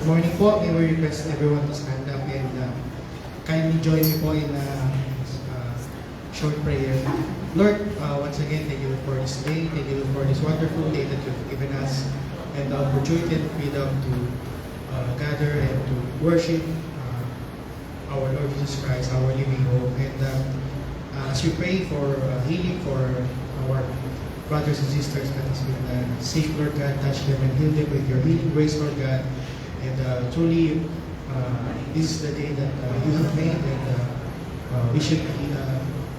Good morning po. May we request everyone to stand up and kindly join me po in a short prayer. Lord, once again, thank you for this day. Thank you for this wonderful day that you've given us and the opportunity and freedom to gather and to worship our Lord Jesus Christ, our living hope. And as we pray for healing for our brothers and sisters that has been sick, Lord God, touch them and heal them with your healing grace, Lord God. And truly, this is the day that you have made, and we should be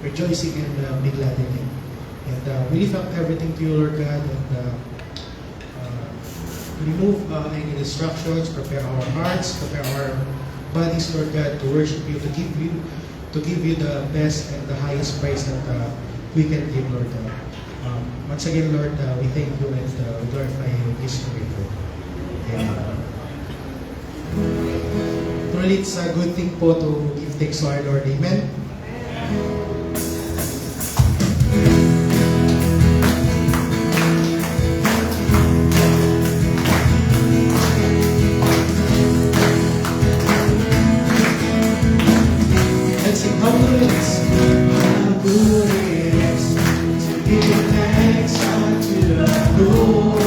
rejoicing and be glad in it. And we lift up everything to you, Lord God, and remove any distractions, prepare our hearts, prepare our bodies, Lord God, to worship you, to give you the best and the highest praise that we can give, Lord God. Once again, Lord, we thank you and we glorify you. This way, Lord. Truly, it's a good thing po to give thanks to our Lord. Amen? Let's sing, how good it is. How good it is to give thanks unto the Lord.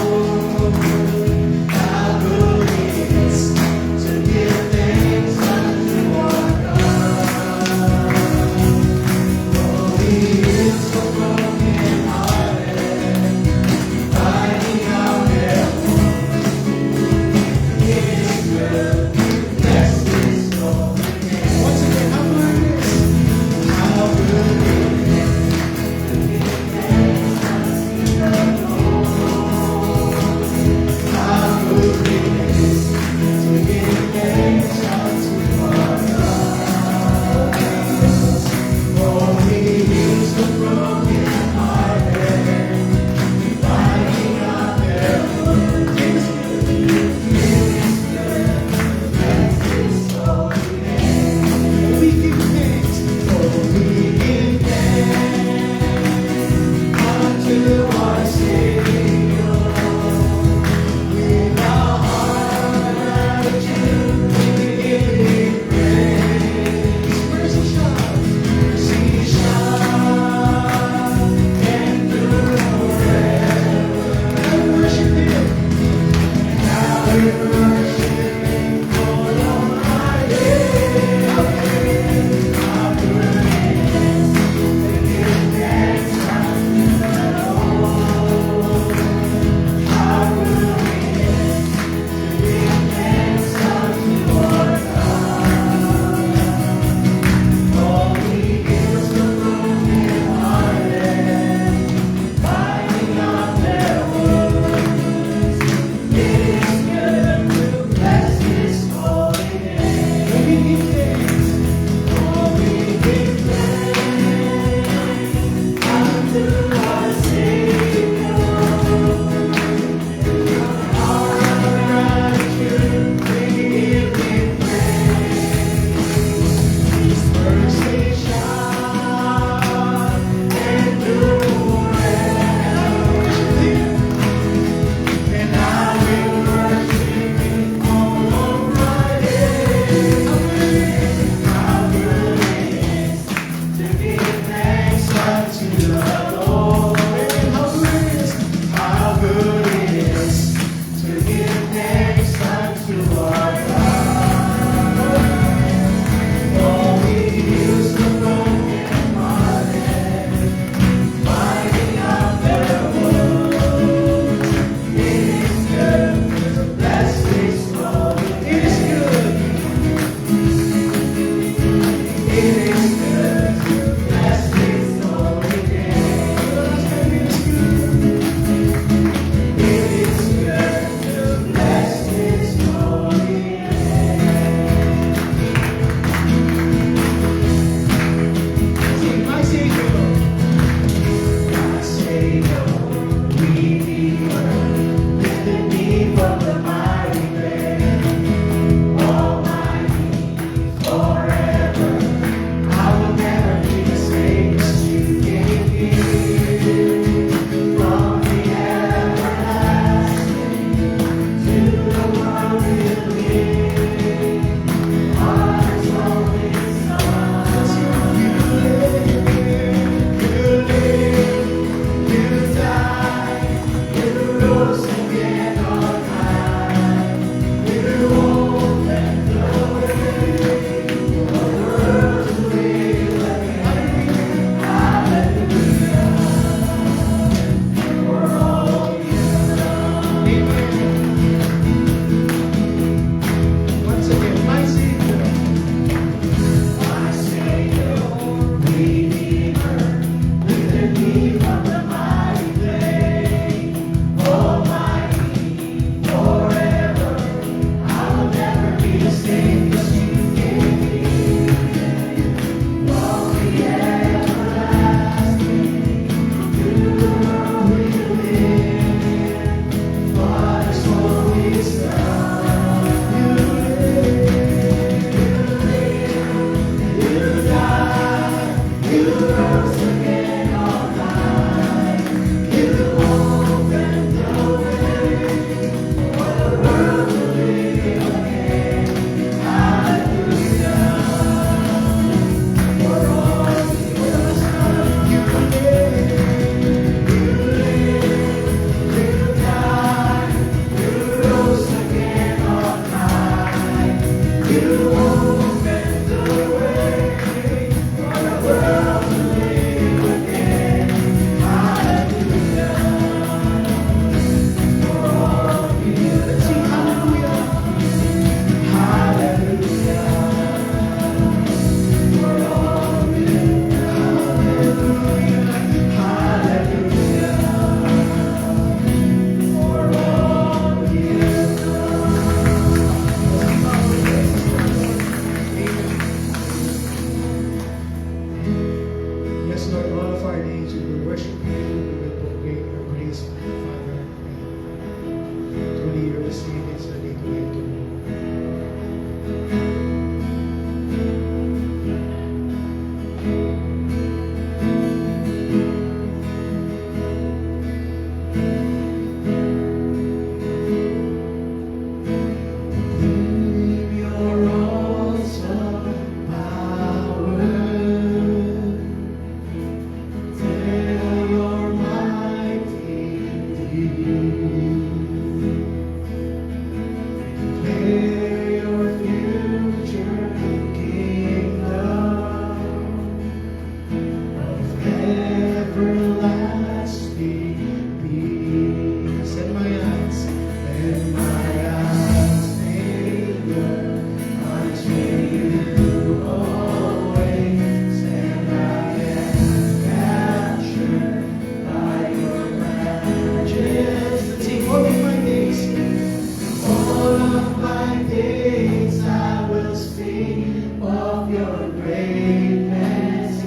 greatness.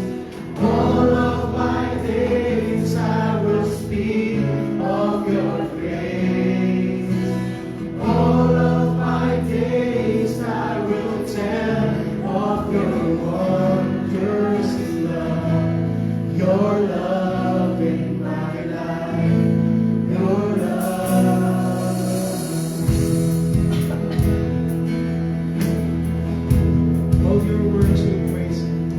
All of my days I will speak of your grace. All of my days I will tell of your wondrous love. Your love in my life. Your love. Oh, your words will praise you.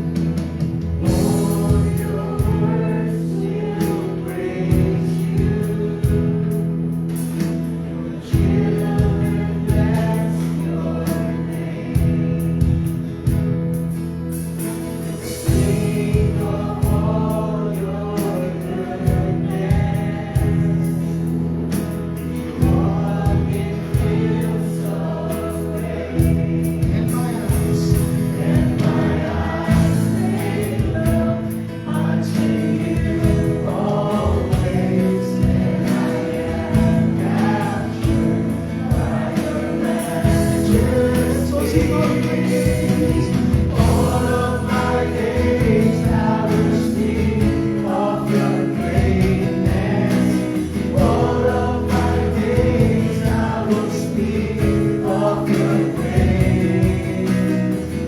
Oh, your words will praise you. Your children bless your name. Sing of all your goodness. Walk in fields of grace. And my eyes may look unto you always, and I am captured by your majesty. All of my days I will speak of your greatness. All of my days I will speak of your grace.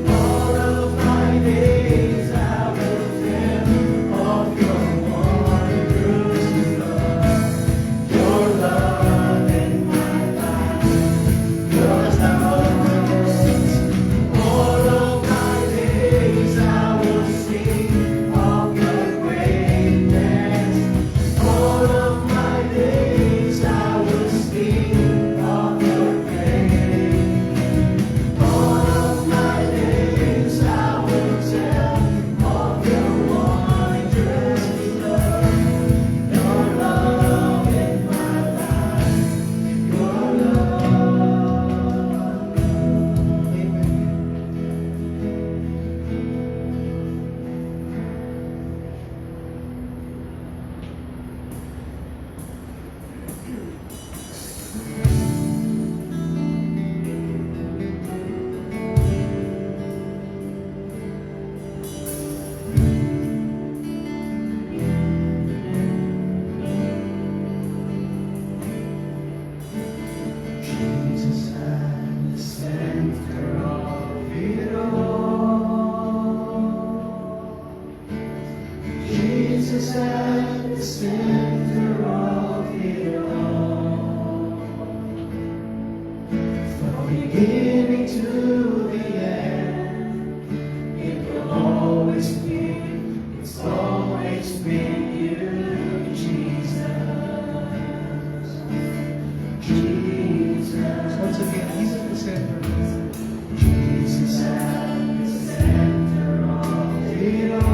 All of my days I will tell of your wondrous love. Your love in my life. Your love. All of my days I will sing of your greatness. All of my days I will speak of your grace. All of my days I will tell of your wondrous love. Your love in my life. Your love. Amen. Jesus at the center of it all. Jesus at the center of it all. From beginning to the end, it will always be, it's always been you, Jesus. Jesus. Once again, He's at the center. Jesus at the center of it all.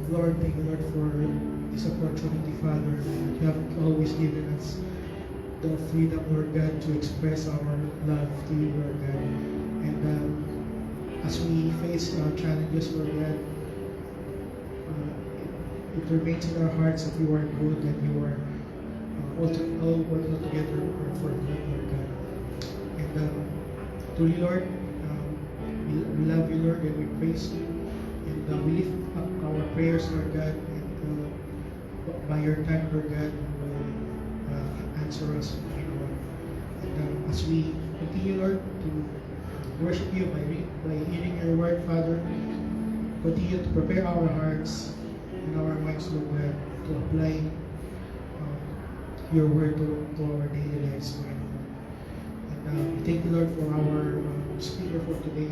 Lord, thank you, Lord, for this opportunity, Father, that you have always given us the freedom, Lord God, to express our love to you, Lord God. And as we face challenges, Lord God, it remains in our hearts that you are good and you are all working together for good, Lord God. And truly, Lord, we love you, Lord, and we praise you. And we lift up our prayers, Lord God, and by your time, Lord God, you will answer us, Lord. And as we continue, Lord, to worship you by hearing your word, Father, continue to prepare our hearts and our minds, Lord God, to apply your word to our daily lives, Lord. And we thank you, Lord, for our speaker for today,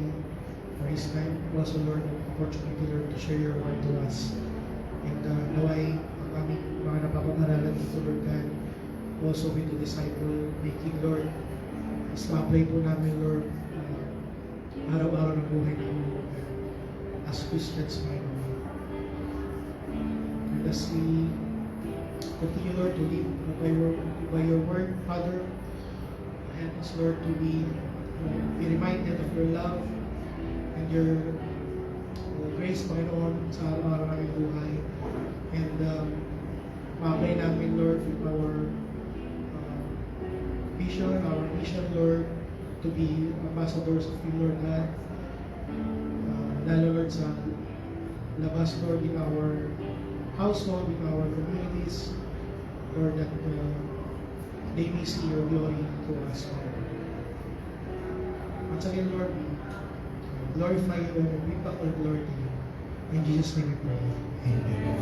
for his time. Also, Lord, an opportunity, Lord, to share your word to us. And naway ang aming mga napapag-aralan dito, Lord God, also with the disciple making, Lord, mas ma-apply po namin, Lord, araw-araw ng buhay namin, Lord God, as Christians, my Lord. And as we continue, Lord, to live by your word, Father, help us, Lord, to be reminded of your love and your grace, Panginoon, sa araw-araw namin buhay. And ma-apply namin, Lord, with our mission, Lord, to be ambassadors of you, Lord God. Lalo, Lord, sa labas, Lord, in our household, in our communities, Lord, that they may see your glory to us, Lord. Once again, Lord, we glorify you and we back our glory to you. In Jesus' name we pray. Amen.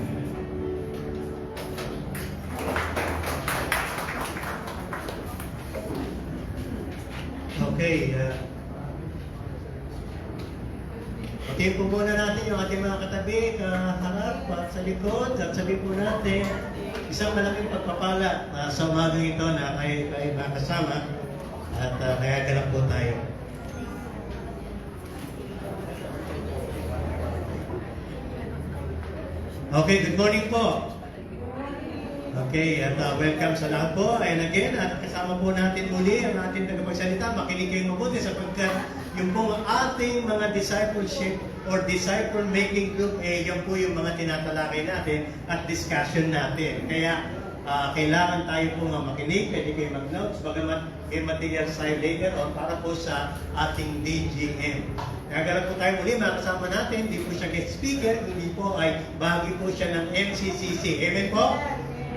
Okay, patiin po muna natin yung ating mga katabi, harap at sa likod, at sabi po natin, isang malaking pagpapala sa umagang ito na kayo makasama at kaya ganap po tayo. Okay, good morning po. Okay, at welcome sa lahat po. And again, at kasama po natin muli ang ating tagapagsalita. Makinig kayong mabuti sapagkat yung pong ating mga discipleship or disciple-making group, yan po yung mga tinatalakay natin at discussion natin. Kaya kailangan tayo po nga makinig, pwede kayo mag-notes, bagamat may material side later on para po sa ating DGM. Nagagalap po tayo muli, mga kasama natin, hindi po siya guest speaker, hindi po ay bahagi po siya ng MCCC. Amen po?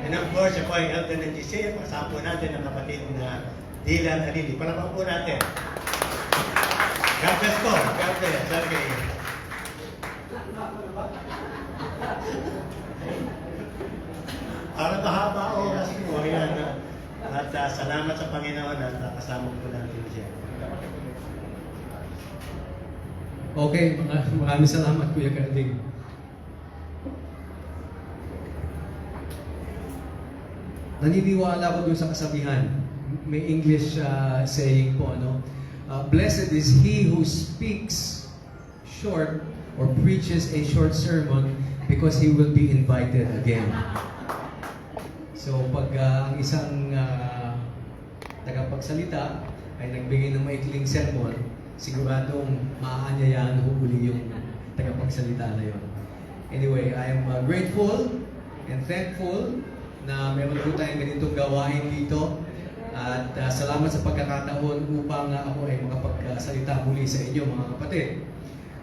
And of course, ako ay Elton ng GC, kasama po natin ang kapatid na Dylan Alili. Palapang po natin. God bless po. God bless. Okay. Para mahaba oras po. Ayan. At salamat sa Panginoon at kasama po natin siya. Okay, maraming salamat, Kuya Carding. Naniniwala ko dun sa kasabihan. May English saying po, ano? Blessed is he who speaks short or preaches a short sermon because he will be invited again. So, pag ang isang tagapagsalita ay nagbigay ng maikling sermon, siguradong maaanyayahan ho uli yung tagapagsalita na yun. Anyway, I am grateful and thankful na meron po tayong ganitong gawain dito. At salamat sa pagkakataon upang ako ay makapagsalita muli sa inyo, mga kapatid.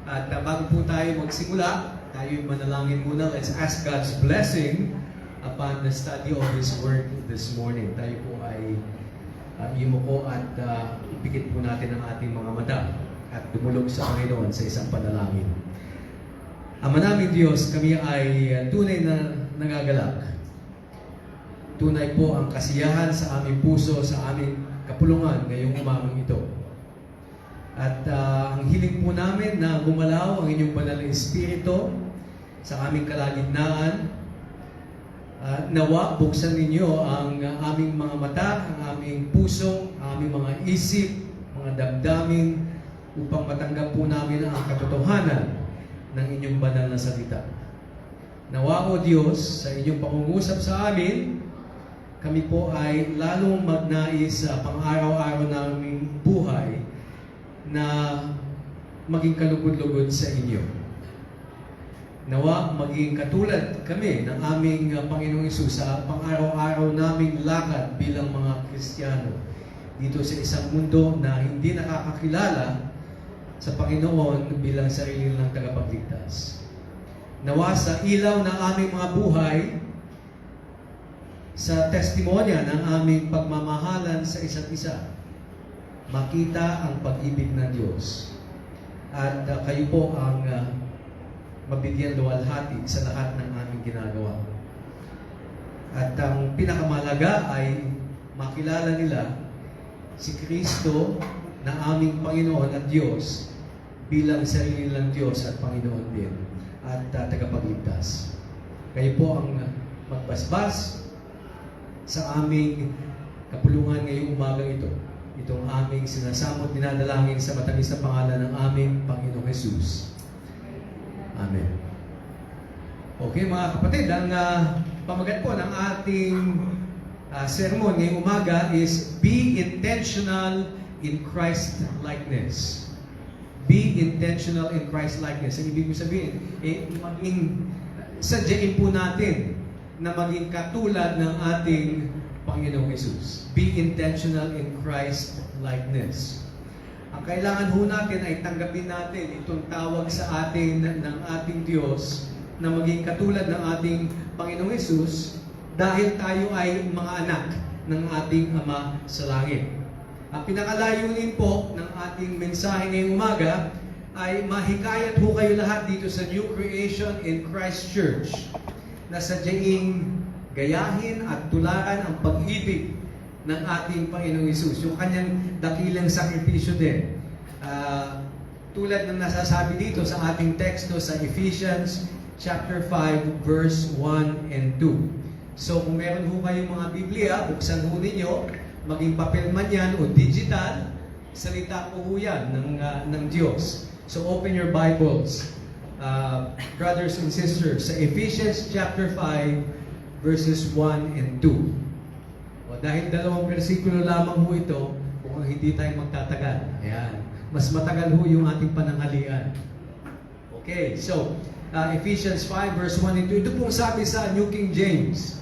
At bago po tayo magsimula, tayo manalangin muna. Let's ask God's blessing upon the study of His Word this morning. Tayo po ay imuko at ipikit po natin ang ating mga mata at dumulog sa Panginoon sa isang panalangin. Ama namin Diyos, kami ay tunay na nagagalak. Tunay po ang kasiyahan sa aming puso, sa aming kapulungan ngayong umagang ito. At ang hiling po namin na gumalaw ang inyong banal na Espiritu sa aming kalagitnaan. Nawa, buksan ninyo ang aming mga mata, ang aming puso, ang aming mga isip, mga damdamin, upang matanggap po namin ang katotohanan ng inyong banal na salita. Nawa o Diyos, sa inyong pangungusap sa amin, kami po ay lalong magnais sa pang-araw-araw naming buhay na maging kalugod-lugod sa inyo. Nawa maging katulad kami ng aming Panginoong Hesus sa pang-araw-araw naming lakad bilang mga Kristiyano dito sa isang mundo na hindi nakakakilala sa Panginoon bilang sarili ng tagapagligtas. Nawa sa ilaw ng aming mga buhay, sa testimonya ng aming pagmamahalan sa isa't isa, makita ang pag-ibig ng Diyos. At kayo po ang mabigyan luwalhati sa lahat ng aming ginagawa. At ang pinakamalaga ay makilala nila si Kristo na aming Panginoon at Diyos bilang sarili ng Diyos at Panginoon din at tagapagligtas. Kayo po ang magbasbas sa aming kapulungan ngayong umaga ito. Itong aming sinasamot dinadalangin sa matamis na pangalan ng aming Panginoong Hesus. Amen. Okay mga kapatid, ang pamagat po ng ating sermon ngayong umaga is Be Intentional in Christ-likeness. Be intentional in Christ-likeness. Ang ibig sabihin, sadyain po natin na maging katulad ng ating Panginoong Hesus. Be intentional in Christ-likeness. Ang kailangan ho natin ay tanggapin natin itong tawag sa atin ng ating Diyos na maging katulad ng ating Panginoong Hesus dahil tayo ay mga anak ng ating Ama sa langit. Ang pinakalayunin po ng ating mensahe ngayong umaga ay mahikayat ho kayo lahat dito sa New Creation in Christ Church na sadyaing gayahin at tularan ang pag-ibig ng ating Panginoong Hesus, yung kanyang dakilang sakripisyo din. Tulad ng nasasabi dito sa ating teksto sa Ephesians chapter 5 verse 1 and 2. So kung meron ho kayong mga Biblia, buksan ho ninyo, maging papel man yan o digital, salita po ho yan ng Diyos. So open your Bibles, brothers and sisters, sa Ephesians chapter 5 verses 1 and 2. O dahil dalawang versikulo lamang ho ito, kung hindi tayo magtatagal. Ayan. Mas matagal ho yung ating pananghalian. Okay, so Ephesians 5 verse 1 and 2. Ito pong sabi sa New King James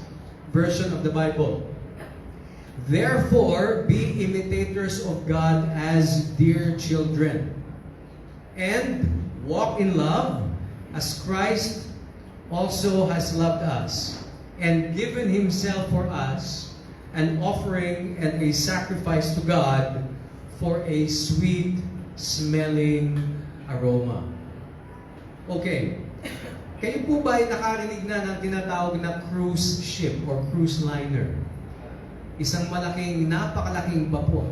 Version of the Bible. Therefore, be imitators of God as dear children, and walk in love as Christ also has loved us, and given Himself for us, an offering and a sacrifice to God for a sweet-smelling aroma. Okay. Kayo po ba ay nakarinig na ng tinatawag na cruise ship or cruise liner? Isang napakalaking vapor.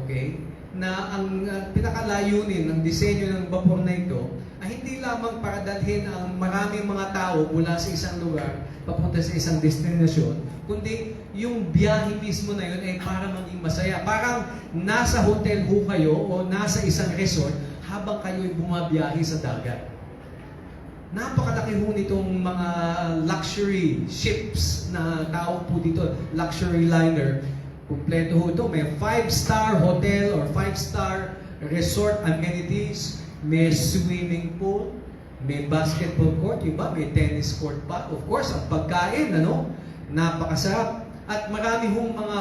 Okay? Na ang pinakalayunin ng disenyo ng vapor na ito ay hindi lamang para dalhin ang maraming mga tao mula sa isang lugar papunta sa isang destinasyon, kundi yung biyahe mismo na yun ay para maging masaya. Parang nasa hotel ho kayo o nasa isang resort habang kayo ay bumabiyahe sa dagat. Napakalaki ho nitong mga luxury ships na tawag po dito, luxury liner. Kompleto ho ito. May 5-star hotel or 5-star resort amenities. May swimming pool. May basketball court. Iba, may tennis court pa. Of course, ang pagkain, napakasarap. At marami hong mga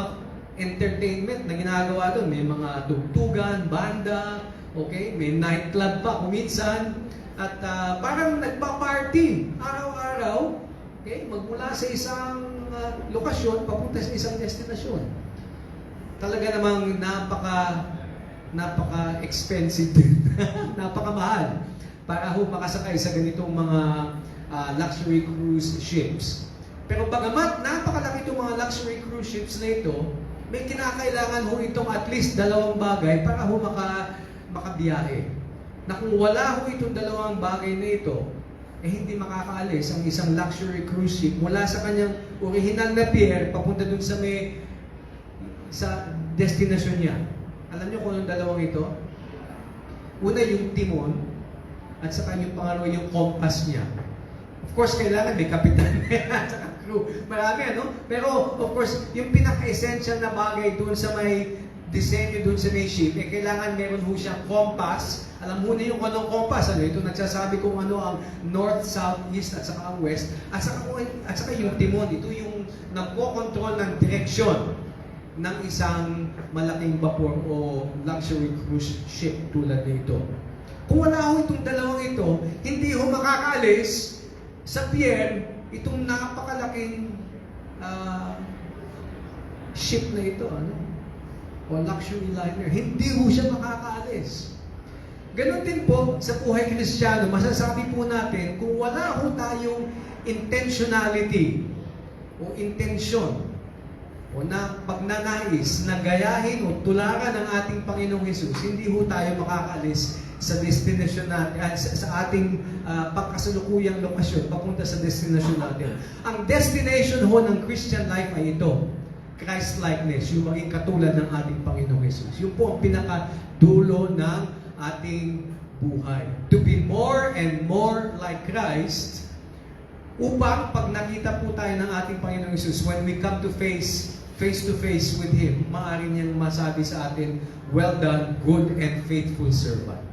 entertainment na ginagawa doon. May mga tugtugan, banda, okay? May nightclub pa kuminsan. At parang nagpa-party araw-araw, okay? Magmula sa isang lokasyon papunta sa isang destinasyon. Talaga namang napaka-expensive din. Napakamahal para ho makasakay sa ganitong mga luxury cruise ships. Pero bagamat napakalaki itong mga luxury cruise ships na ito, may kinakailangan ho itong at least dalawang bagay para ho makabiyahe. Na kung wala ho itong dalawang bagay na ito, hindi makakaalis ang isang luxury cruise ship mula sa kanyang original na pier papunta dun sa destinasyon niya. Alam niyo kung anong dalawang ito? Una yung timon at saka yung pangalawa yung compass niya. Of course, kailangan may kapitan at saka crew. Marami, ano? Pero, of course, yung pinaka-essential na bagay doon sa may disenyo doon sa may ship, kailangan meron ho siyang compass. Alam mo na yung anong compass, ano? Ito nagsasabi kung ano ang north, south, east, at saka ang west. At saka yung timon, ito yung nagko-control ng direksyon ng isang malaking vapor o luxury cruise ship tulad nito. Kung wala ho itong dalawang ito, hindi ho makakaalis sa pier itong napakalaking ship na ito, ano? O luxury liner. Hindi ho siya makakaalis. Ganon din po sa buhay Kristiyano, masasabi po natin, kung wala ho tayong intentionality o intention o na pagnanais na gayahin o tularan ng ating Panginoong Hesus, hindi ho tayo makakaalis sa destination natin, sa ating pagkasalukuyang lokasyon, papunta sa destination natin. Ang destination ho ng Christian life ay ito, Christ-likeness, yung maging katulad ng ating Panginoong Hesus. Yung po ang pinakadulo ng ating buhay. To be more and more like Christ, upang pag nakita po tayo ng ating Panginoong Hesus, when we come to face to face with Him, maaari niyang masabi sa atin, well done, good and faithful servant.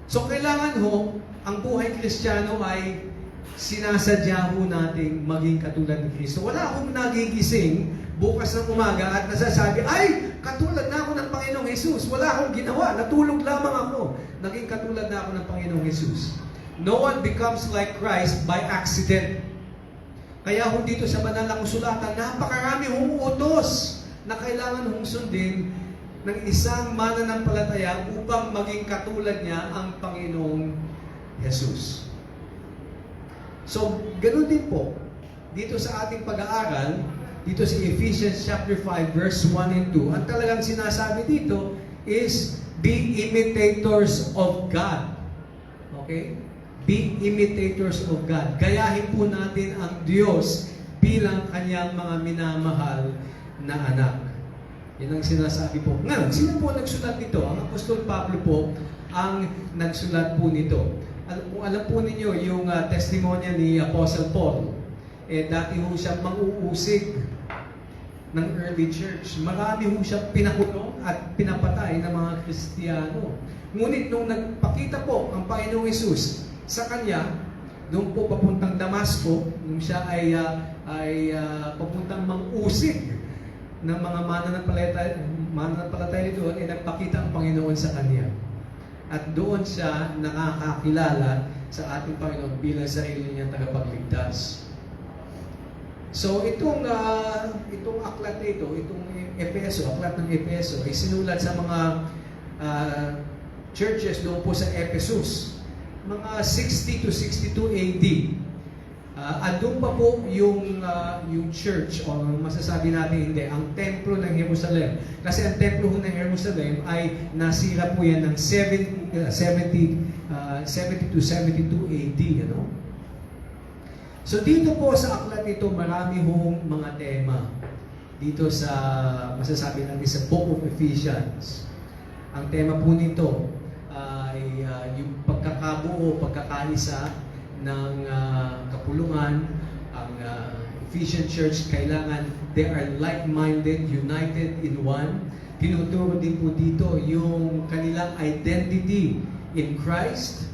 So kailangan ho, ang buhay Kristiyano ay sinasadya ho nating maging katulad ni Kristo. Wala akong nagigising bukas ng umaga at nasasabi, ay, katulad na ako ng Panginoong Hesus. Wala akong ginawa. Natulog lamang ako. Naging katulad na ako ng Panginoong Hesus. No one becomes like Christ by accident. Kaya ho dito sa banal na kasulatan, napakarami hong utos na kailangan hong sundin ng isang mananampalataya upang maging katulad niya ang Panginoong Hesus. So, ganoon din po, dito sa ating pag-aaral, dito sa Ephesians chapter 5, verse 1 and 2, ang talagang sinasabi dito is, be imitators of God. Okay? Be imitators of God. Gayahin po natin ang Diyos bilang kanyang mga minamahal na anak. Yan ang sinasabi po. Ngayon, sino po nagsulat nito? Ang Apostol Pablo po ang nagsulat po nito. Alam po ninyo yung testimonya ni Apostle Paul. Dati ho siya mang-uusig ng early church. Marami ho siya pinakulong at pinapatay ng mga Kristiyano. Ngunit nung nagpakita po ang Panginoong Hesus sa kanya, doon po papuntang Damasco, nung siya ay papuntang mang-usig ng mga mananampalataya doon, nagpakita ang Panginoon sa kanya. At doon siya nakakakilala sa ating Panginoon bilang sarili niyang tagapagligtas. So itong aklat nito, itong Efeso, aklat ng Efeso, ay sinulat sa mga churches doon po sa Ephesus, mga 60 to 62 AD. Andun pa po yung church, o masasabi natin hindi, ang templo ng Jerusalem. Kasi ang templo ng Jerusalem ay nasira po yan ng 70 to 72 AD. Ano? So dito po sa aklat ito, marami hong mga tema. Dito sa, masasabi natin sa Book of Ephesians. Ang tema po nito ay yung pagkakabuo, pagkakaisa ng kapulungan. Ang Ephesian Church, kailangan they are like-minded, united in one. Tinuturo din po dito yung kanilang identity in Christ.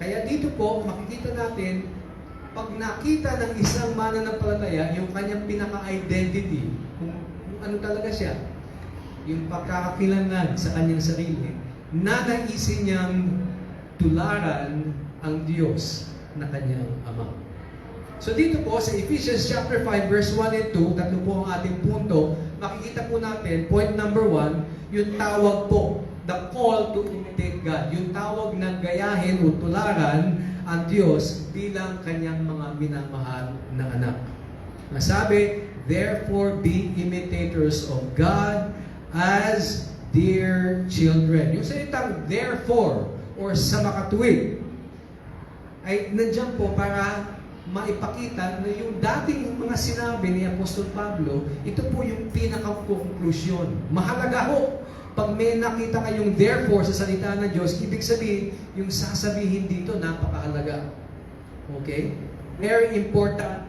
Kaya dito po, makikita natin, pag nakita ng isang mananampalataya, yung kanyang pinaka-identity, kung ano talaga siya, yung pagkakakilanlan sa kanyang sarili, nanaisin niyang tularan ang Diyos na kanyang Ama. So dito po sa Ephesians chapter 5 verse 1 and 2, tatlo po ang ating punto, makikita po natin, point number 1, yung tawag po, the call to imitate God, yung tawag na gayahin o tularan ang Diyos bilang kanyang mga minamahal na anak. Nasabi, therefore be imitators of God as dear children. Yung salitang therefore or sa makatuwid ay nandiyan po para maipakita na yung dating mga sinabi ni Apostol Pablo, ito po yung pinaka-conclusion. Mahalaga ho, pag may nakita kayong therefore sa salita ng Diyos, ibig sabihin, yung sasabihin dito, napakahalaga. Okay? Very important.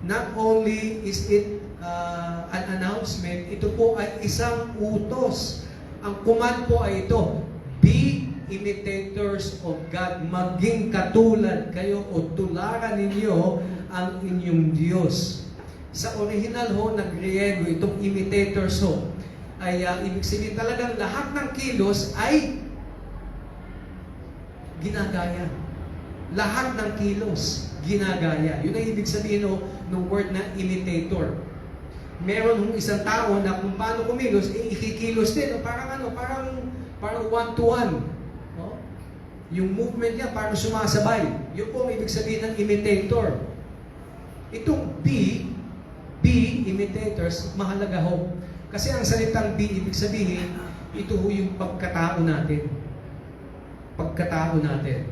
Not only is it an announcement, ito po ay isang utos. Ang command po ay ito, be imitators of God. Maging katulad kayo o tularan ninyo ang inyong Diyos. Sa original ho, na Griego, itong imitators ho, ay ibig sabihin talagang lahat ng kilos ay ginagaya. Lahat ng kilos, ginagaya. Yun ang ibig sabihin ng word na imitator. Meron hong isang tao na kung paano kumilos, ikikilos din. Parang one-to-one. No? Yung movement niya parang sumasabay. Yun po ang ibig sabihin ng imitator. Itong be imitators, mahalaga ho. Kasi ang salitang be, ibig sabihin, ito ho yung pagkatao natin. Pagkatao natin.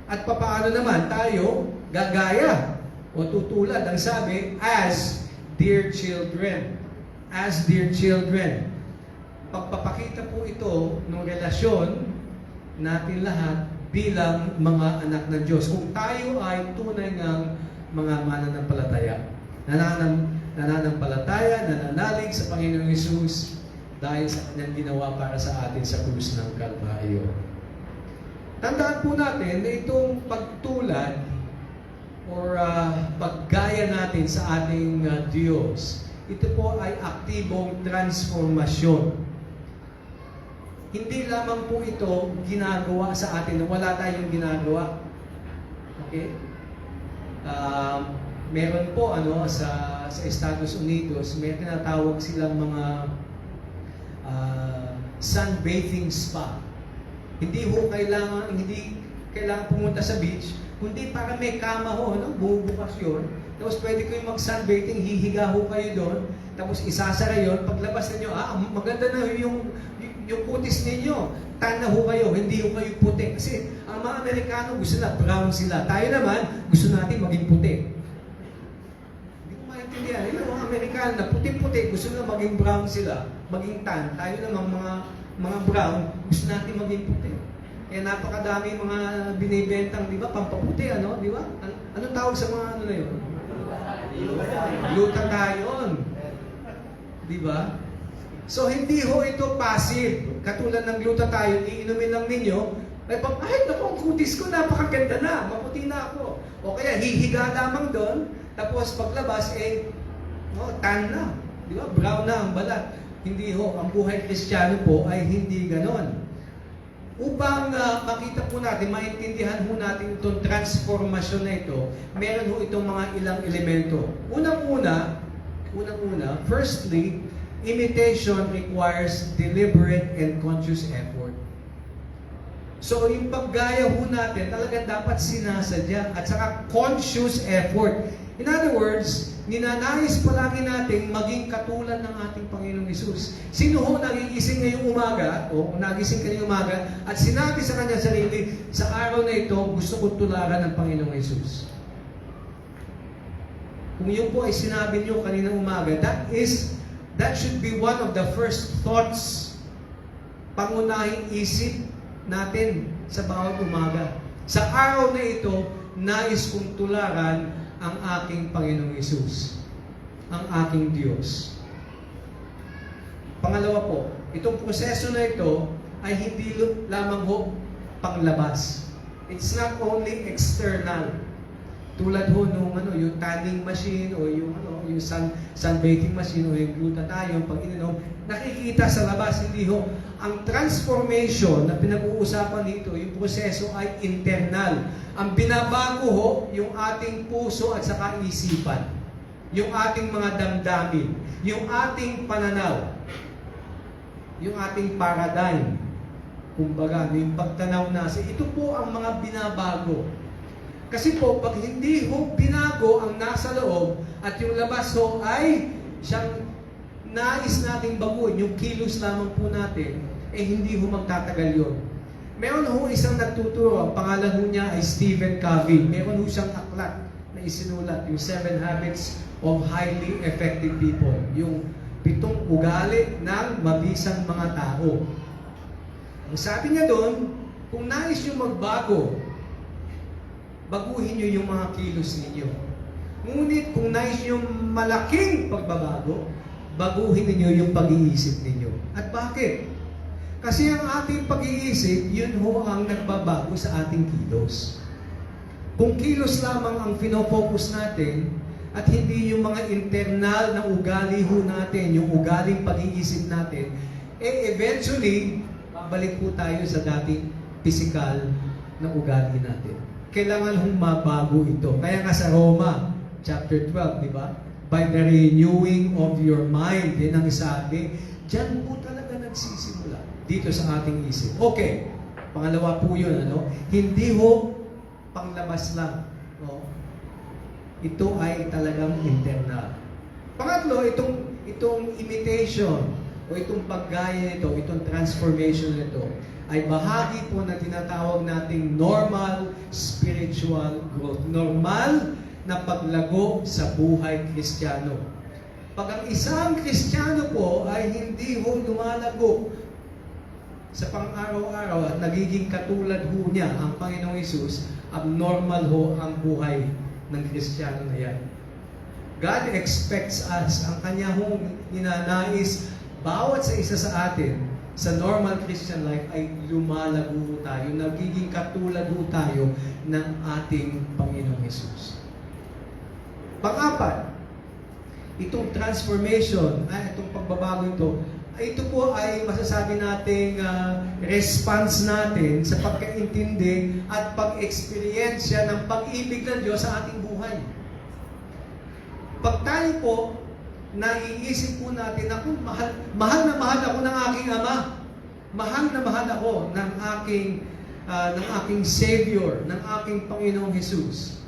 At papaano naman tayo gagaya o tutulad? Ang sabi, as dear children. As dear children. Pagpapakita po ito ng relasyon natin lahat bilang mga anak ng Diyos. Kung tayo ay tunay ng mga mananampalataya, nananampalataya, nananalig sa Panginoong Hesus dahil sa kanyang ginawa para sa atin sa krus ng Kalbaryo. Tandaan po natin na itong pagtulad or paggaya natin sa ating Diyos, ito po ay aktibong transformasyon. Hindi lamang po ito ginagawa sa atin na wala tayong ginagawa. Okay? Meron po sa Estados Unidos, may tinatawag silang mga sunbathing spa. Hindi kailangan pumunta sa beach, kundi para may kama ho, bubukas yun. Tapos pwede kayo mag-sunbathing, hihiga ho kayo doon, tapos isasara yun, paglabas ninyo, maganda na yung kutis ninyo, tan na ho kayo, hindi ho kayo puti. Kasi ang mga Amerikano gusto na brown sila. Tayo naman, gusto natin maging puti. Hindi ko maintindihan. Yung mga Amerikano na puti-puti, gusto na maging brown sila, maging tan. Tayo naman mga brown, gusto natin maging puti. Kaya napakadami mga binibentang, di ba, pampaputi, di ba? Anong tawag sa mga na yun? Glutathione. Di ba? So, hindi ho ito passive. Katulad ng glutathione, iinumin lang ninyo, ay naku, ang kutis ko, napakaganda na, maputi na ako. O kaya, hihiga lamang doon, tapos paglabas, tan na. Di ba? Brown na ang balat. Hindi ho, ang buhay Kristiyano po ay hindi ganon. Upang makita po natin, maintindihan po natin itong transformasyon na ito, meron ho itong mga ilang elemento. Unang-una, firstly, imitation requires deliberate and conscious effort. So, yung paggaya ho natin, talagang dapat sinasadya at saka conscious effort. In other words, ninanais palagi nating maging katulad ng ating Panginoong Hesus. Sino ho nagigising ngayong umaga, o nagising ngayong umaga, at sinabi sa kanya sarili, sa araw na ito, gusto ko tularan ng Panginoong Hesus. Kung yun po ay sinabi niyo kaninang umaga, that should be one of the first thoughts, pangunahing isip natin sa bawat umaga. Sa araw na ito, nais kong tularan ang aking Panginoong Hesus, ang aking Diyos. Pangalawa po, itong proseso na ito ay hindi lamang ho panglabas. It's not only external. Tulad ho nung yung tanning machine o yung sunbathing machine o yung glutathione, pag ininom, nakikita sa labas, hindi ho. Ang transformation na pinag-uusapan dito, yung proseso ay internal. Ang binabago ho, yung ating puso at saka isipan. Yung ating mga damdamin. Yung ating pananaw. Yung ating paradigm. Kumbaga, yung pagtanaw natin. Ito po ang mga binabago. Kasi po, pag hindi ho binago ang nasa loob at yung labas ho ay siyang nais nating baguhin, yung kilos lamang po natin, hindi ho magtatagal yun. Meron ho isang nagtuturo, ang pangalan ho niya ay Stephen Covey. Meron ho siyang aklat na isinulat, yung 7 Habits of Highly Effective People. Yung 7 ugali ng mabisang mga tao. Ang sabi niya doon, kung nais nyo magbago, baguhin nyo yung mga kilos ninyo. Ngunit kung nais nyo malaking pagbabago, baguhin ninyo yung pag-iisip ninyo. At bakit? Kasi ang ating pag-iisip, yun ho ang nagbabago sa ating kilos. Kung kilos lamang ang pinofocus natin, at hindi yung mga internal na ugali ho natin, yung ugaling pag-iisip natin, eventually, babalik po tayo sa dating physical na ugali natin. Kailangan hong mabago ito. Kaya nga sa Roma, chapter 12, di ba? By the renewing of your mind, yan ang sabi, dyan po talaga nagsisimula dito sa ating isip. Okay, pangalawa po yun, ano? Hindi ho panglabas lang. No? Ito ay talagang internal. Pangatlo, itong imitation o itong paggaya nito, itong transformation nito, ay bahagi po na tinatawag nating normal spiritual growth. Normal na paglago sa buhay Kristiyano. Pag ang isang Kristiyano po ay hindi ho lumalago sa pang-araw-araw at nagiging katulad ho niya ang Panginoong Hesus, abnormal ho ang buhay ng Kristiyano na yan. God expects us, ang Kanya hong ninanais, bawat sa isa sa atin, sa normal Christian life ay lumalago tayo, nagiging katulad ho tayo ng ating Panginoong Hesus. Pang-apat, itong transformation, itong pagbabago ito po ay masasabi nating response natin sa pagkaintindi at pag-eksperyensya ng pag-ibig ng Diyos sa ating buhay. Pag tayo po, naiisip po natin ako, mahal na mahal ako ng aking Ama. Mahal na mahal ako ng aking Savior, ng aking Panginoong Hesus.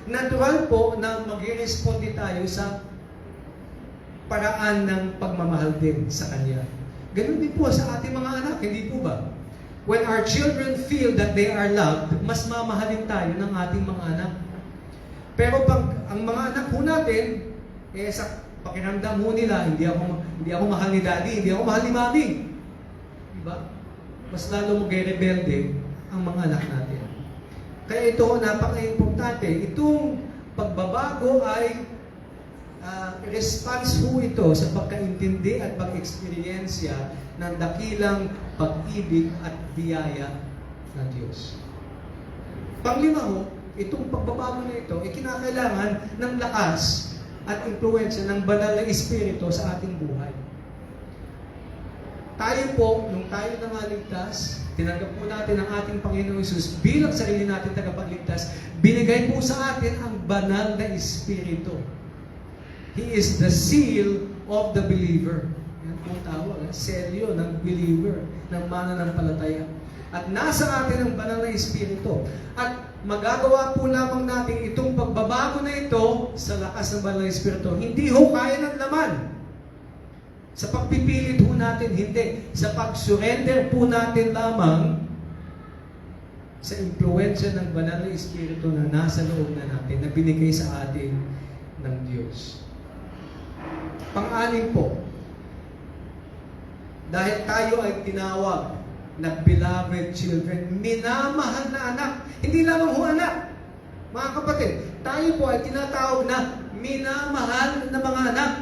Natural po na mag-responde tayo sa paraan ng pagmamahal din sa Kanya. Ganun din po sa ating mga anak, hindi po ba? When our children feel that they are loved, mas mamahalin tayo ng ating mga anak. Pero pag ang mga anak po natin, sa pakiramdam mo nila, hindi ako mahal ni daddy, hindi ako mahal ni mommy. Diba? Mas lalo mag-rebelde ang mga anak natin. Kaya ito, napaka-importante. Itong pagbabago ay response po ito sa pagkaintindi at pag-eksperyensya ng dakilang pag-ibig at biyaya ng Diyos. Panglima ho, itong pagbabago na ito ay kinakailangan ng lakas at impluwensya ng banal na Espiritu sa ating buhay. Tayo po, nung tayo nangaligtas, tinanggap po natin ang ating Panginoong Hesus bilang sarili natin tagapagligtas, binigay po sa atin ang banal na Espiritu. He is the seal of the believer. Yan po tawag, selyo ng believer, ng mananampalataya. At nasa atin ang banal na Espiritu. At magagawa po lamang natin itong pagbabago na ito sa lakas ng banal na Espiritu. Hindi ho kaya ng laman. Sa pagpipilit ho natin, hindi. Sa pag-surrender po natin lamang sa impluensya ng banal na Espiritu na nasa loob na natin, na binigay sa atin ng Diyos. Pang-anim po, dahil tayo ay tinawag na beloved children, minamahal na anak. Hindi lamang ho anak. Mga kapatid, tayo po ay tinatawag na minamahal na mga anak.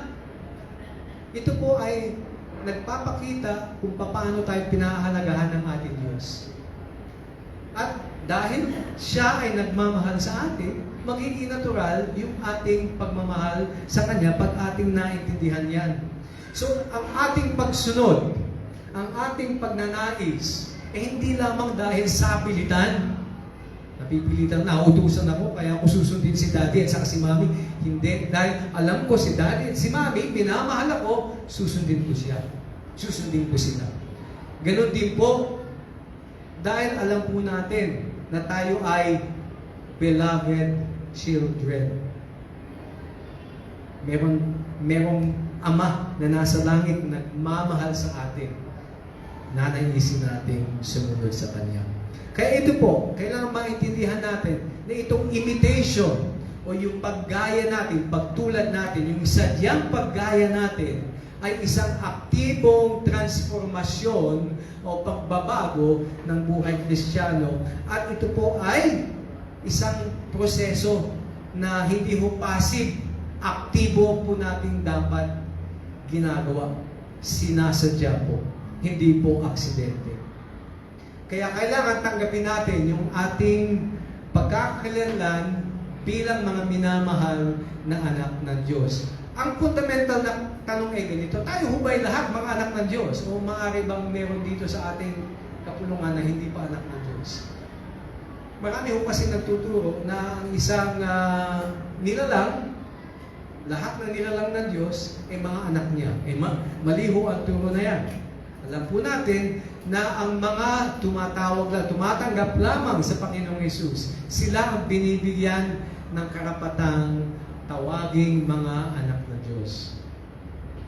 Ito po ay nagpapakita kung paano tayo pinahahalagahan ng ating Diyos. At dahil siya ay nagmamahal sa atin, magiging natural yung ating pagmamahal sa Kanya pag ating naintindihan yan. So, ang ating pagsunod, ang ating pagnanais, hindi lamang dahil sa pilitan. Napipilitan na, utusan ako, kaya ako susundin si daddy at saka si mommy. Hindi, dahil alam ko si daddy at si mommy, minamahal ako, susundin ko siya. Susundin ko sila. Ganon din po, dahil alam po natin na tayo ay beloved children. Merong Ama na nasa langit na nagmamahal sa atin. Nanaisin natin sumunod sa Kanya. Kaya ito po, kailangan maintindihan natin na itong imitation o yung paggaya natin, pagtulad natin, yung sadyang paggaya natin ay isang aktibong transformasyon o pagbabago ng buhay Kristiyano. At ito po ay isang proseso na hindi ho passive, aktibo po natin dapat ginagawa. Sinasadya po, hindi po aksidente. Kaya kailangan tanggapin natin yung ating pagkakakilanlan bilang mga minamahal na anak ng Diyos. Ang fundamental na tanong ay ganito, tayo hubay lahat mga anak ng Diyos? O maaari bang meron dito sa ating kapulungan na hindi pa anak ng Diyos? Marami ho kasi nagtuturo na ang isang nilalang, lahat ng nilalang ng Diyos ay mga anak niya. Mali ho ang turo na yan. Alam po natin na ang mga tumatanggap lamang sa Panginoong Hesus, sila ang binibigyan ng karapatang tawaging mga anak ng Diyos.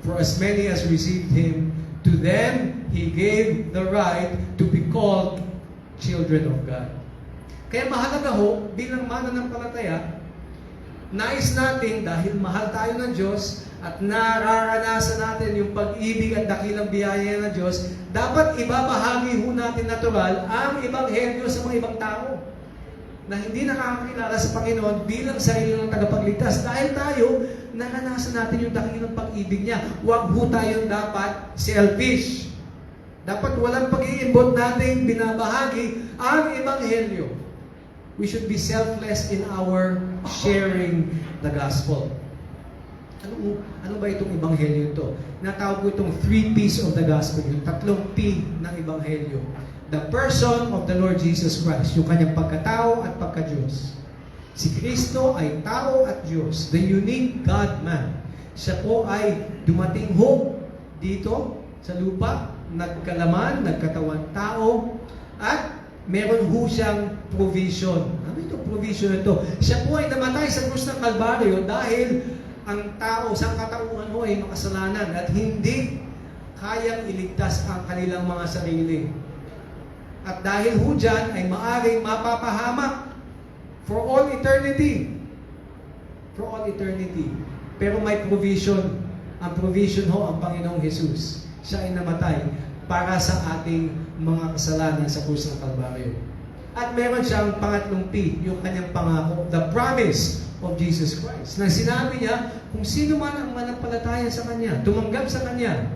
For as many as received Him, to them He gave the right to be called children of God. Kaya mahalaga ho, bilang mananampalataya, nais natin, dahil mahal tayo ng Diyos, at nararanasan natin yung pag-ibig at dakilang biyaya ng Diyos, dapat ibabahagi ho natin natural ang Ebanghelyo sa mga ibang tao na hindi nakakakilala sa Panginoon bilang sarili ng tagapagligtas. Dahil tayo, naranasan natin yung dakilang pag-ibig niya. Huwag ho tayong dapat selfish. Dapat walang pag-iimbot natin binabahagi ang Ebanghelyo. We should be selfless in our sharing the gospel. Ano ba itong ebanghelyo ito? Natawag ko itong 3 P's of the gospel, yung 3 P ng ebanghelyo. The person of the Lord Jesus Christ, yung kanyang pagkatao at pagka-Diyos. Si Kristo ay tao at Diyos, the unique God-man. Siya po ay dumating ho dito sa lupa, nagkalaman, nagkatawan tao, at meron ho siyang provision. Ano itong provision ito? Siya po ay namatay sa krus ng Kalbaryo dahil ang tao sa katauhan mo ay makasalanan at hindi kayang iligtas ang kanilang mga sarili. At dahil ho dyan ay maaring mapapahamak for all eternity. For all eternity. Pero may provision. Ang provision ho ang Panginoong Jesus. Siya ay namatay para sa ating mga kasalanan sa krus ng Kalbaryo. At meron siyang pangatlong P, yung kanyang pangako, the promise of Jesus Christ. Na sinabi niya, kung sino man ang manampalataya sa Kanya, tumanggap sa Kanya,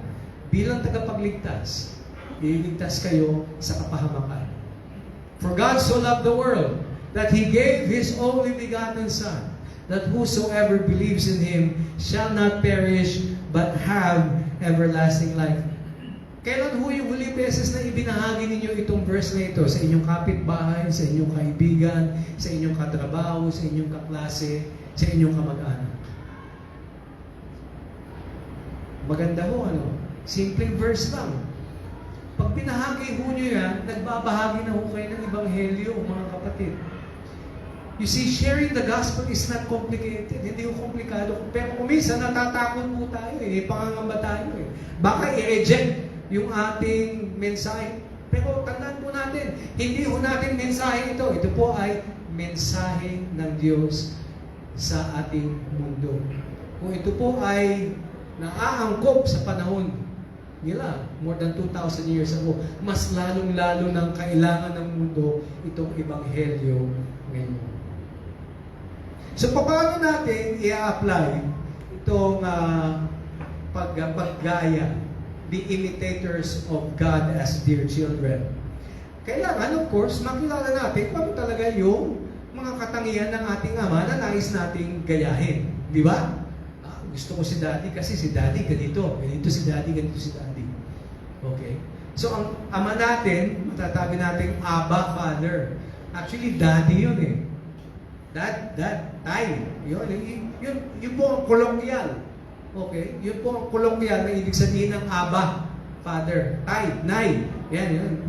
bilang tagapagligtas, iligtas kayo sa kapahamakan. For God so loved the world, that He gave His only begotten Son, that whosoever believes in Him shall not perish, but have everlasting life. Kailan ho yung huling beses na ibinahagi ninyo itong verse na ito sa inyong kapitbahay, sa inyong kaibigan, sa inyong katrabaho, sa inyong kaklase, sa inyong kamag-anak? Maganda ho, ano? Simpleng verse lang. Pag binahagi ho nyo yan, nagbabahagi na ho kayo ng Ebanghelyo, mga kapatid. You see, sharing the gospel is not complicated. Hindi ho komplikado. Pero kung minsan, natatakot po tayo eh. Pangangamba tayo eh. Baka i-reject yung ating mensahe. Pero tandaan po natin, hindi ho natin mensahe ito. Ito po ay mensahe ng Diyos sa ating mundo. Kung ito po ay naaangkop sa panahon nila, more than 2,000 years ago, mas lalong-lalo ng kailangan ng mundo itong Ebanghelyo ngayon. So, paano natin i-apply itong paggaya? Be imitators of God as dear children. Kailangan, of course, makilala natin kung ano talaga yung mga katangian ng ating Ama na nais nating gayahin. Di ba? Gusto ko si Daddy kasi si Daddy ganito. Ganito si Daddy, ganito si Daddy. Okay? So, ang Ama natin, matatabi natin Abba, Father. Actually, Daddy yun eh. Dad, Tay. Yun po ang colloquial. Okay? Yun po ang colloquial na ibig sabihin ng Abba, Father, Tay, Nay. Yan.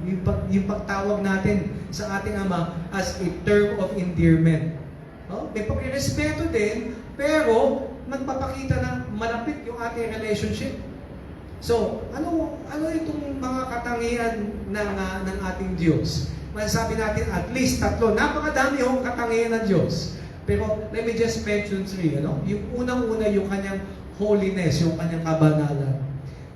Yung pagtawag natin sa ating Ama as a term of endearment. Oh, may pag-irespeto din, pero nagpapakita na malapit yung ating relationship. So, ano itong mga katangian ng ating Diyos? Masasabi natin at least 3. Napakadami yung katangian ng Diyos. Pero let me just mention 3. Yung unang-una, yung kanyang holiness, yung kanyang kabanalan.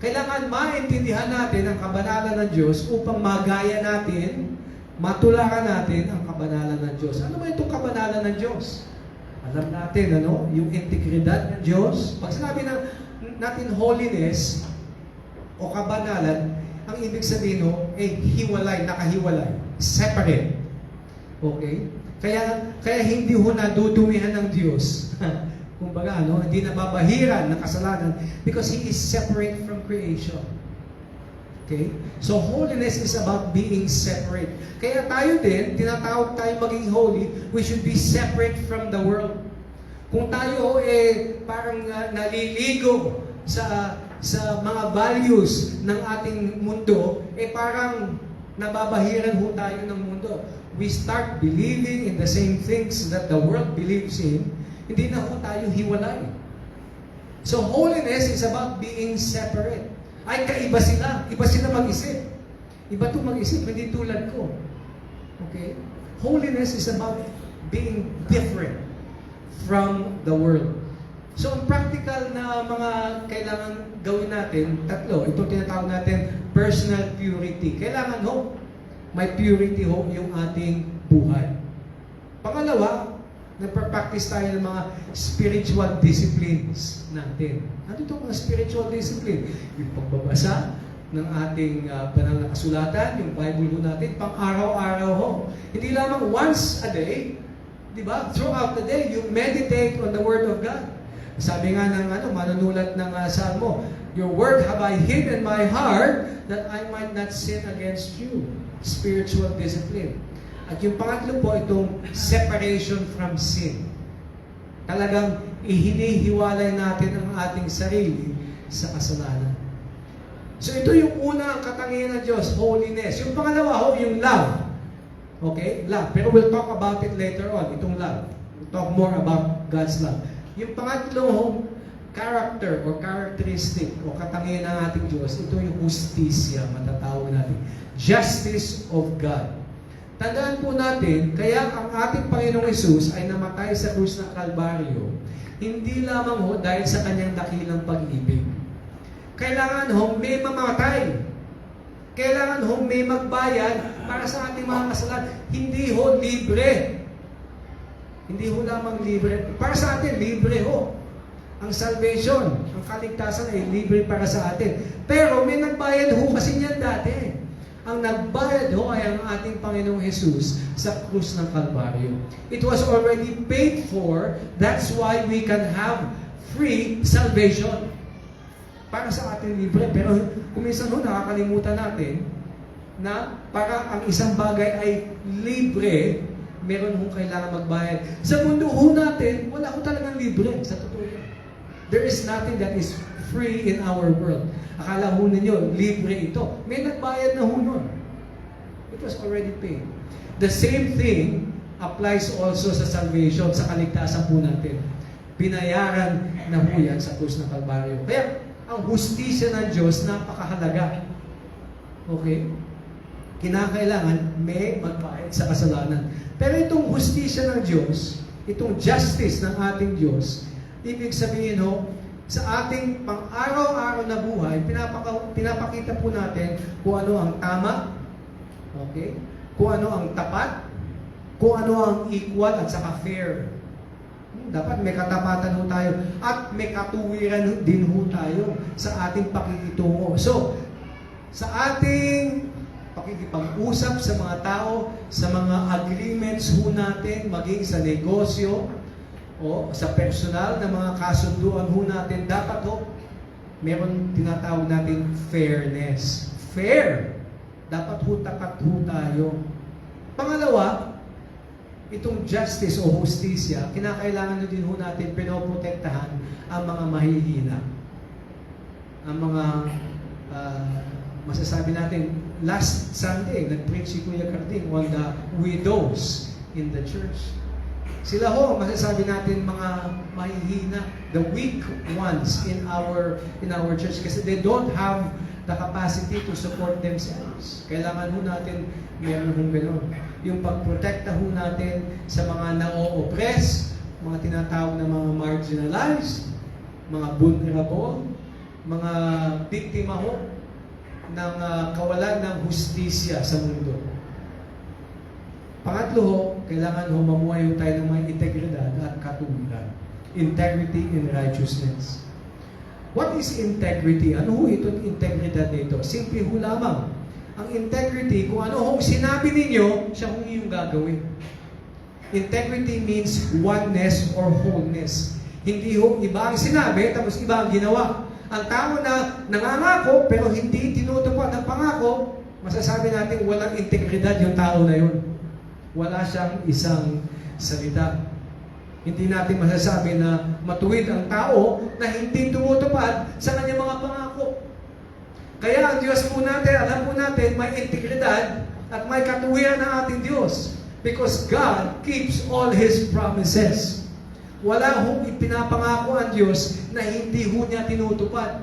Kailangan maintindihan natin ang kabanalan ng Diyos upang magaya natin matularan natin ang kabanalan ng Diyos. Ano ba itong kabanalan ng Diyos? Alam natin, yung integridad ng Diyos. Pag sinabi natin holiness o kabanalan, ang ibig sabihin hiwalay, nakahiwalay, separate. Okay? Kaya hindi ho nadudumihan ng Diyos. Kumbaga, hindi nababahiran ng kasalanan because He is separate from creation. Okay? So, holiness is about being separate. Kaya tayo din, tinatawag tayo maging holy, we should be separate from the world. Kung tayo parang naliligo sa mga values ng ating mundo, parang nababahiran ho tayo ng mundo. We start believing in the same things that the world believes in, hindi na ho tayo hiwalay. So holiness is about being separate. Ay, kaiba sila. Iba sila mag-isip. Iba itong mag-isip, hindi tulad ko. Okay? Holiness is about being different from the world. So, ang practical na mga kailangan gawin natin, tatlo. Ito tinatawag natin personal purity. Kailangan may purity yung ating buhay. Pangalawa, nagpa-practice tayo ng mga spiritual disciplines natin. Ano itong mga spiritual discipline? Yung pagbabasa ng ating banal na kasulatan, yung Bible ho natin, pang araw-araw ho. Hindi lamang once a day, di ba? Throughout the day, you meditate on the Word of God. Sabi nga ng manunulat ng Salmo, your word have I hid in my heart that I might not sin against you. Spiritual discipline. At yung pangatlo po, itong separation from sin. Talagang ihinihiwalay natin ang ating sarili sa kasalanan. So ito yung una ang katangian ng Diyos, holiness. Yung pangalawa yung love. Okay? Love. Pero we'll talk about it later on, itong love. We'll talk more about God's love. Yung pangatlong character or characteristic o katangian ng ating Diyos, ito yung justisya, matatawag natin. Justice of God. Tandaan po natin, kaya ang ating Panginoong Hesus ay namatay sa krus ng Kalbaryo, hindi lamang dahil sa kanyang dakilang pag-ibig. Kailangan may mamatay. Kailangan may magbayad para sa ating mga kasalanan. Hindi libre. Hindi lamang libre. Para sa atin, libre ang salvation, ang kaligtasan ay libre para sa atin. Pero may nagbayad kasi niyan dati. Ang nagbayad ay ang ating Panginoong Hesus sa krus ng Kalbaryo. It was already paid for. That's why we can have free salvation. Para sa atin libre. Pero kung minsan nakakalimutan natin na para ang isang bagay ay libre, meron kailangan magbayad. Sa mundo natin, wala talagang libre. Sa totoo yan. There is nothing that is free in our world. Akala ninyo, libre ito. May nagbayad na nun. It was already paid. The same thing applies also sa salvation, sa kaligtasan po natin. Binayaran na yan sa krus ng Kalbaryo. Kaya, ang hustisya ng Diyos, napakahalaga. Okay? Kinakailangan may magbayad sa kasalanan. Pero itong hustisya ng Diyos, itong justice ng ating Diyos, ibig sabihin sa ating pang-araw-araw na buhay, pinapakita po natin kung ano ang tama, okay? Kung ano ang tapat, kung ano ang equal at saka fair. Dapat may katapatan tayo at may katuwiran din tayo sa ating pakikitungo. So, sa ating pakikipag-usap sa mga tao, sa mga agreements natin, maging sa negosyo, o sa personal na mga kasunduan natin, dapat meron tinatawag natin fairness. Fair. Dapat tapat tayo. Pangalawa, itong justice o hustisya, kinakailangan din natin pinoprotektahan ang mga mahihina. Ang mga masasabi natin, last Sunday, nag-preach si Kuya Carding on the widows in the church. Sila masasabi natin mga mahihina, the weak ones in our church kasi they don't have the capacity to support themselves. Kailangan natin meron gano'n. Yung pagprotekta natin sa mga na-o-oppress, mga tinatawag na mga marginalized, mga vulnerable, mga biktima ng kawalan ng hustisya sa mundo. Pangatlo ho, kailangan ho mamuhay ho tayo ng may integridad at katuwiran. Integrity and righteousness. What is integrity? Ano ho itong integridad nito? Simple ho lamang. Ang integrity, kung ano ho sinabi ninyo, siya ho yung gagawin. Integrity means oneness or wholeness. Hindi ho iba ang sinabi, tapos iba ang ginawa. Ang tao na nangangako, pero hindi tinutupad ang pangako, masasabi natin walang integridad yung tao na yun. Wala siyang isang salita. Hindi natin masasabi na matuwid ang tao na hindi tumutupad sa kanyang mga pangako. Kaya ang Diyos po natin, alam po natin, may integridad at may katuwiran ng ating Diyos. Because God keeps all His promises. Wala hong ipinapangako ang Diyos na hindi ho niya tinutupad.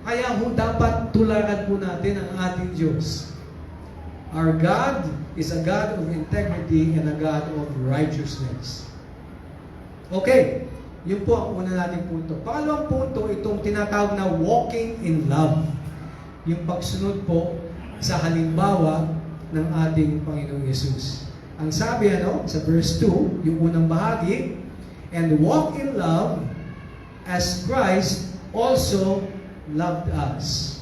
Kaya ho dapat tularan po natin ang ating Diyos. Our God is a God of integrity and a God of righteousness. Okay, yun po ang una nating punto. Pangalawang punto, itong tinatawag na walking in love. Yung pagsunod po sa halimbawa ng ating Panginoong Yesus. Ang sabi sa verse 2, yung unang bahagi, and walk in love as Christ also loved us.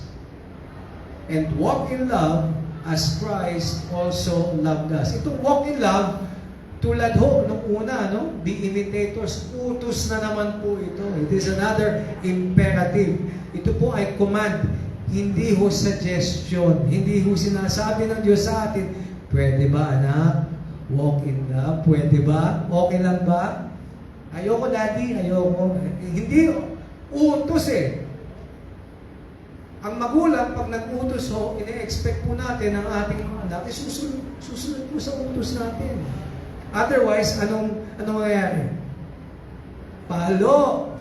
And walk in love as Christ also loved us. Itong walk in love, tulad ho nung una, be imitators, utos na naman po ito. It is another imperative. Ito po ay command, hindi ho suggestion. Hindi ho sinasabi ng Diyos sa atin, pwede ba anak? Walk in love? Pwede ba? Okay lang ba? Ayoko daddy, ayoko. Hindi, utos Ang magulang, pag nag-utos ho, ine-expect po natin ang ating mga anak, susunod po sa utos natin. Otherwise, anong mangyayari? Palo.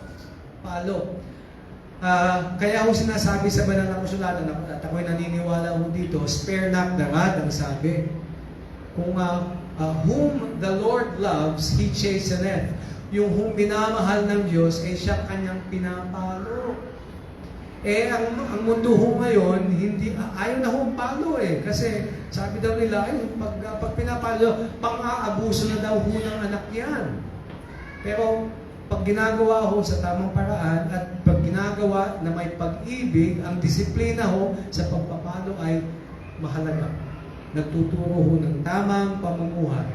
Kaya ho sinasabi sa banal na kasulatan, at ako'y naniniwala ho dito, spare not the rod, ang sabi. Kung whom the Lord loves, He chasteneth. Yung whom minamahal ng Diyos, siya kanyang pinapalo. Ang mundo ho ngayon, ayaw na hong palo Kasi sabi daw nila, pag pinapalo, pang-aabuso na daw ho ng anak yan. Pero pag ginagawa ho sa tamang paraan at pag ginagawa na may pag-ibig, ang disiplina ho sa pagpapalo ay mahalaga. Nagtuturo ho ng tamang pamumuhay.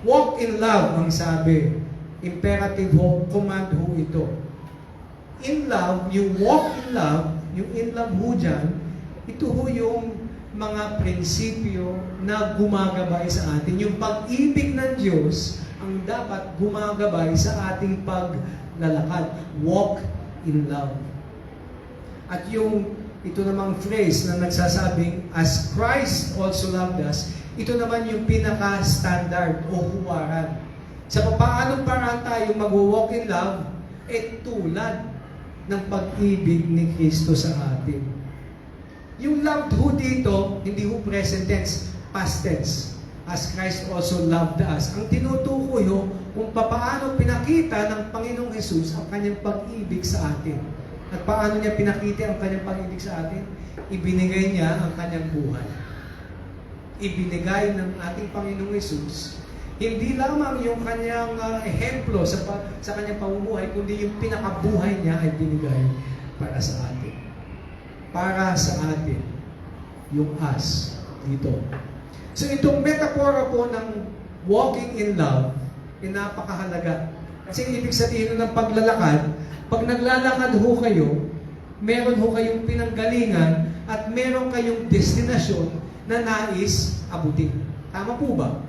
Walk in love, ang sabi. Imperative ho, command ho ito. In love, yung walk in love, yung in love ho dyan, ito ho yung mga prinsipyo na gumagabay sa atin. Yung pag-ibig ng Diyos ang dapat gumagabay sa ating paglalakad. Walk in love. At yung ito namang phrase na nagsasabing, as Christ also loved us, ito naman yung pinaka-standard o huwaran. Sa paanong paraan tayo mag-walk in love, tulad ng pag-ibig ni Kristo sa atin. Yung loved ho dito, hindi ho present tense, past tense. As Christ also loved us. Ang tinutukoy ho kung paano pinakita ng Panginoong Hesus ang kanyang pag-ibig sa atin. At paano niya pinakita ang kanyang pag-ibig sa atin? Ibinigay niya ang kanyang buhay. Ibinigay ng ating Panginoong Hesus hindi lamang yung kanyang ehemplo sa kanyang pamumuhay, kundi yung pinakabuhay niya ay binigay para sa atin. Para sa atin. Yung us dito. So itong metapora po ng walking in love, napakahalaga. Kasi ibig sabihin ng paglalakad, pag naglalakad ho kayo, meron ho kayong pinanggalingan at meron kayong destinasyon na nais abutin. Tama po ba?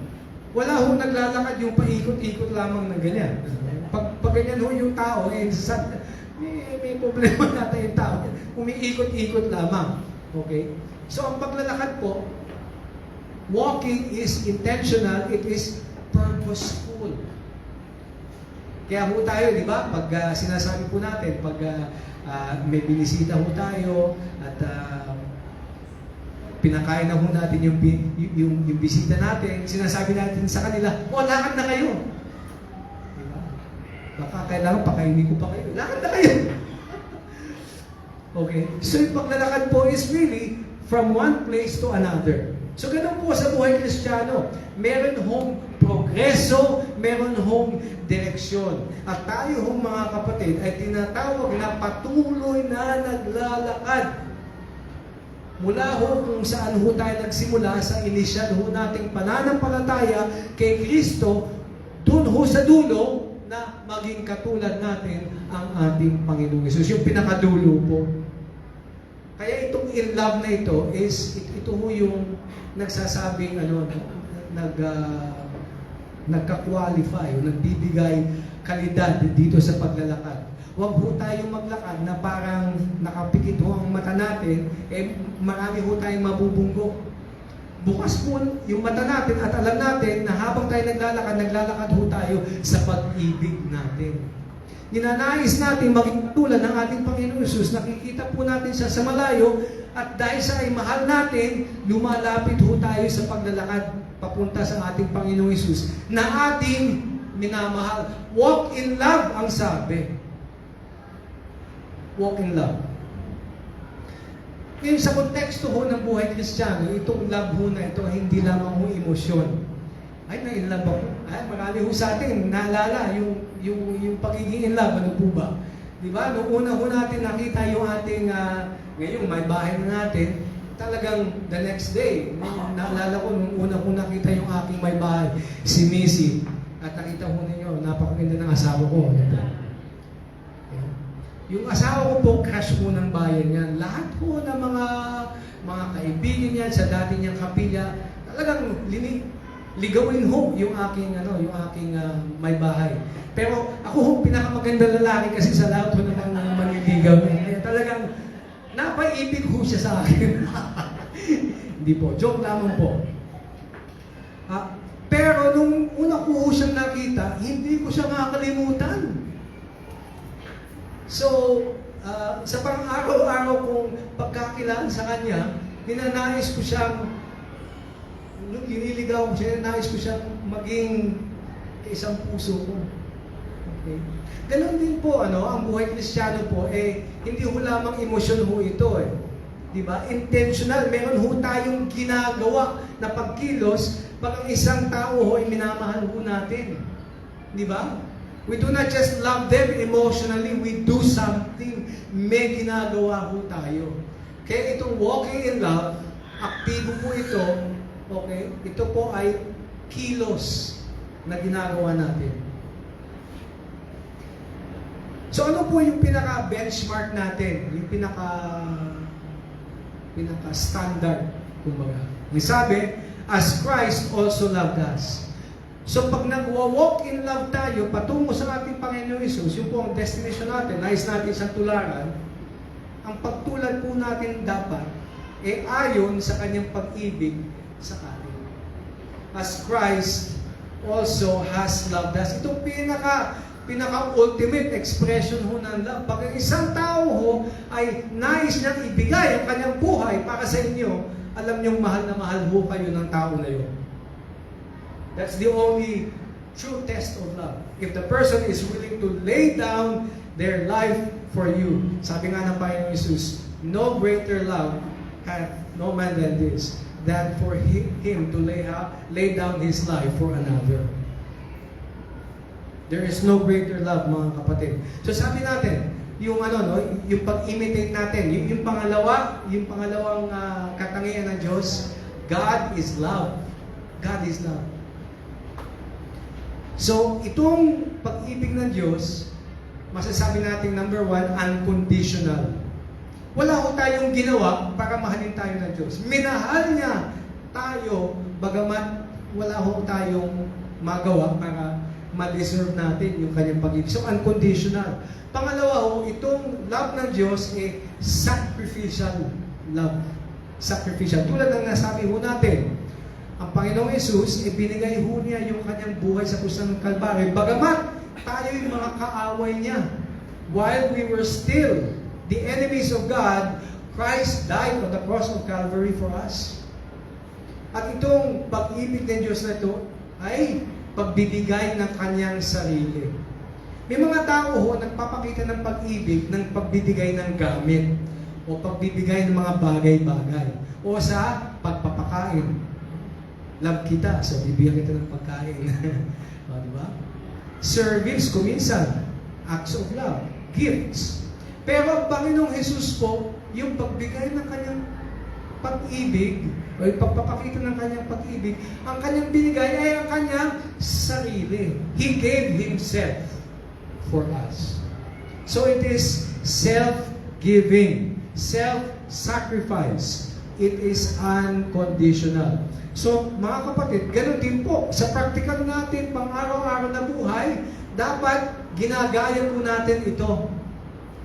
Wala ho naglalakad yung paikot-ikot lamang ng ganyan. Pag ganyan ho yung tao, may problema natin yung tao. Umiikot-ikot lamang. Okay? So ang paglalakad po, walking is intentional, it is purposeful. Kaya ho tayo, di ba? Pag sinasabi po natin, pag may binisita ho tayo at pinakain na ho natin yung bisita natin, sinasabi natin sa kanila, lakad na kayo. Diba? Baka kailangan pakainin ko pa kayo. Lakad na kayo. Okay? So yung paglalakad po is really from one place to another. So ganun po sa buhay Kristiyano. Meron hong progreso, meron hong direksyon. At tayo hong mga kapatid ay tinatawag na patuloy na naglalakad. Mula ho kung saan ho tayo nagsimula sa inisyal ho nating pananampalataya kay Kristo, dun ho sa dulo na maging katulad natin ang ating Panginoong Hesus. Yung pinakadulo po. Kaya itong in love na ito is, ito ho yung nagsasabing nagka-qualify, nagbibigay kalidad dito sa paglalakad. Huwag ho tayong maglakad na parang nakapikit ho ang mata natin, marami ho tayong mabubunggo. Bukas po yung mata natin at alam natin na habang tayo naglalakad ho tayo sa pag-ibig natin. Ninanais natin maging tulad ng ating Panginoon Hesus, nakikita po natin siya sa malayo, at dahil sa ay mahal natin, lumalapit ho tayo sa paglalakad papunta sa ating Panginoong Hesus na ating minamahal. Walk in love ang sabi. Walk in love. Ngayon sa konteksto ho ng buhay Kristiyano, itong love ho na ito, hindi lamang ho emosyon. Ay, na-in love ako. Ay, marami ho sa atin, naalala yung pagiging in love, ano po ba? Di ba? Noong una ho natin nakita yung ating, ngayon may bahay na natin, talagang the next day, naalala ko, nung una ko nakita yung aking may bahay, si Missy, at nakita ho ninyo, napakaganda ng asawa ko. Yung asawa ko po, crush po ng bayan yan. Lahat po ng mga kaibigan niyan sa dati niyang kapilya, talagang ligawin ho yung aking may bahay. Pero ako ho pinakamaganda lalaki kasi sa lahat ho ng mga maniligaw. Kaya talagang napaibig ho siya sa akin. Hindi po, joke lamang po. Pero nung una ko ho siyang nakita, hindi ko siya makakalimutan. So, sa pang-araw-araw kong pagkakilala sa kanya, ninanais ko siyang, nung liniligaw ko siya, ninanais ko siyang maging isang puso ko. Okay? Ganon din po, ang buhay Kristiyano po, hindi ho lamang emosyon ho ito Diba? Intentional, meron ho tayong ginagawa na pagkilos pag ang isang tao ho ay minamahal ho natin. Diba? We do not just love them emotionally, we do something. May ginagawa ho tayo. Kaya itong walking in love, aktibo po ito, okay? Ito po ay kilos na ginagawa natin. So ano po yung pinaka-benchmark natin? Yung pinaka-standard, kumbaga. May sabi, as Christ also loved us. So pag nag-walk in love tayo patungo sa ating Panginoon Hesus, yung po ang destination natin, nais natin sa tularan, ang pagtulad po natin dapat ayon sa kanyang pag-ibig sa atin. As Christ also has loved us. Itong pinaka-ultimate expression ho ng love. Pag ang isang tao ho ay nais niyang ibigay ang kanyang buhay para sa inyo, alam niyong mahal na mahal ho kayo ng tao na yun. That's the only true test of love. If the person is willing to lay down their life for you. Sabi nga ng Panginoon Hesus, no greater love hath no man than this, than for him to lay down his life for another. There is no greater love, mga kapatid. So sabi natin, yung yung pag-imitate natin, yung pangalawang katangian ng Diyos, God is love. God is love. So, itong pag-ibig ng Diyos, masasabi natin number 1, unconditional. Wala ko tayong ginawa para mahalin tayo ng Diyos. Minahal niya tayo, bagamat wala ko tayong magawa para ma-deserve natin yung kanyang pag-ibig. So, unconditional. Pangalawa itong love ng Diyos sacrificial love. Sacrificial. Tulad ng nasabi natin, ang Panginoong Hesus, binigay ho niya yung kanyang buhay sa krus ng Kalbaryo. Bagamat tayo yung mga kaaway niya. While we were still the enemies of God, Christ died on the cross of Calvary for us. At itong pag-ibig ng Diyos na ito ay pagbibigay ng kanyang sarili. May mga tao ho nagpapakita ng pag-ibig ng pagbibigay ng gamit. o pagbibigay ng mga bagay-bagay o sa pagpapakain. Love kita, so bibigyan kita ng pagkain. O, di ba? Service, kuminsan, acts of love, gifts. Pero ang Panginoong Jesus po, yung pagbigay ng kanyang pag-ibig, o yung pagpapakita ng kanyang pag-ibig, ang kanyang binigay ay ang kanyang sarili. He gave Himself for us. So it is self-giving, self-sacrifice. It is unconditional. So, mga kapatid, ganoon din po, sa practical natin, pang-araw-araw na buhay, dapat ginagaya po natin ito.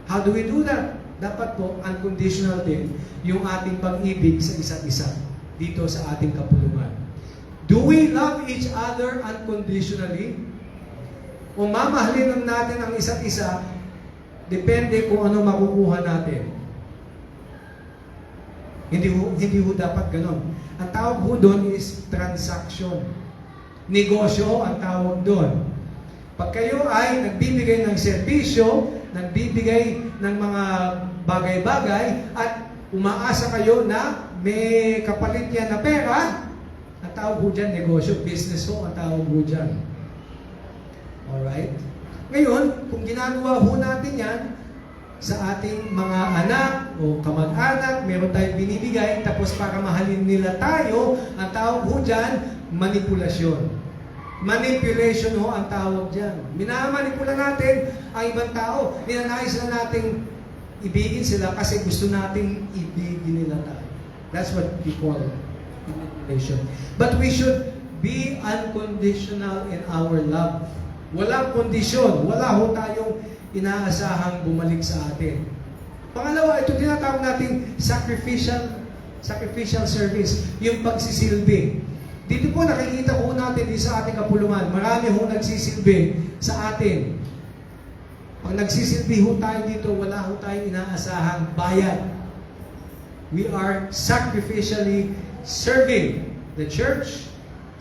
How do we do that? Dapat po, unconditional din yung ating pag-ibig sa isa't isa dito sa ating kapulungan. Do we love each other unconditionally? O mamahalin natin ang isa't isa, depende kung ano makukuha natin. Hindi ho dapat ganon. Ang tawag ho doon is transaction. Negosyo ang tawag doon. Pag kayo ay nagbibigay ng serbisyo, nagbibigay ng mga bagay-bagay, at umaasa kayo na may kapalit yan na pera, ang tawag ho dyan, negosyo, business ho ang tawag ho dyan. Alright? Ngayon, kung ginagawa ho natin yan, sa ating mga anak o kamag-anak, meron tayong binibigay, tapos para mahalin nila tayo, ang tawag ho dyan, manipulasyon. Manipulation ho ang tawag dyan. Minamanipula natin ang ibang tao. Ninanais na nating ibigin sila kasi gusto nating ibigin nila tayo. That's what we call manipulation. But we should be unconditional in our love. Walang kondisyon. Wala ho tayong inaasahang bumalik sa atin. Pangalawa, ito tinatawag natin sacrificial service, yung pagsisilbi. Dito po nakikita po natin dito sa ating kapulungan, marami ho nagsisilbi sa atin. Pag nagsisilbi ho tayo dito, wala ho tayong inaasahang bayad. We are sacrificially serving the church,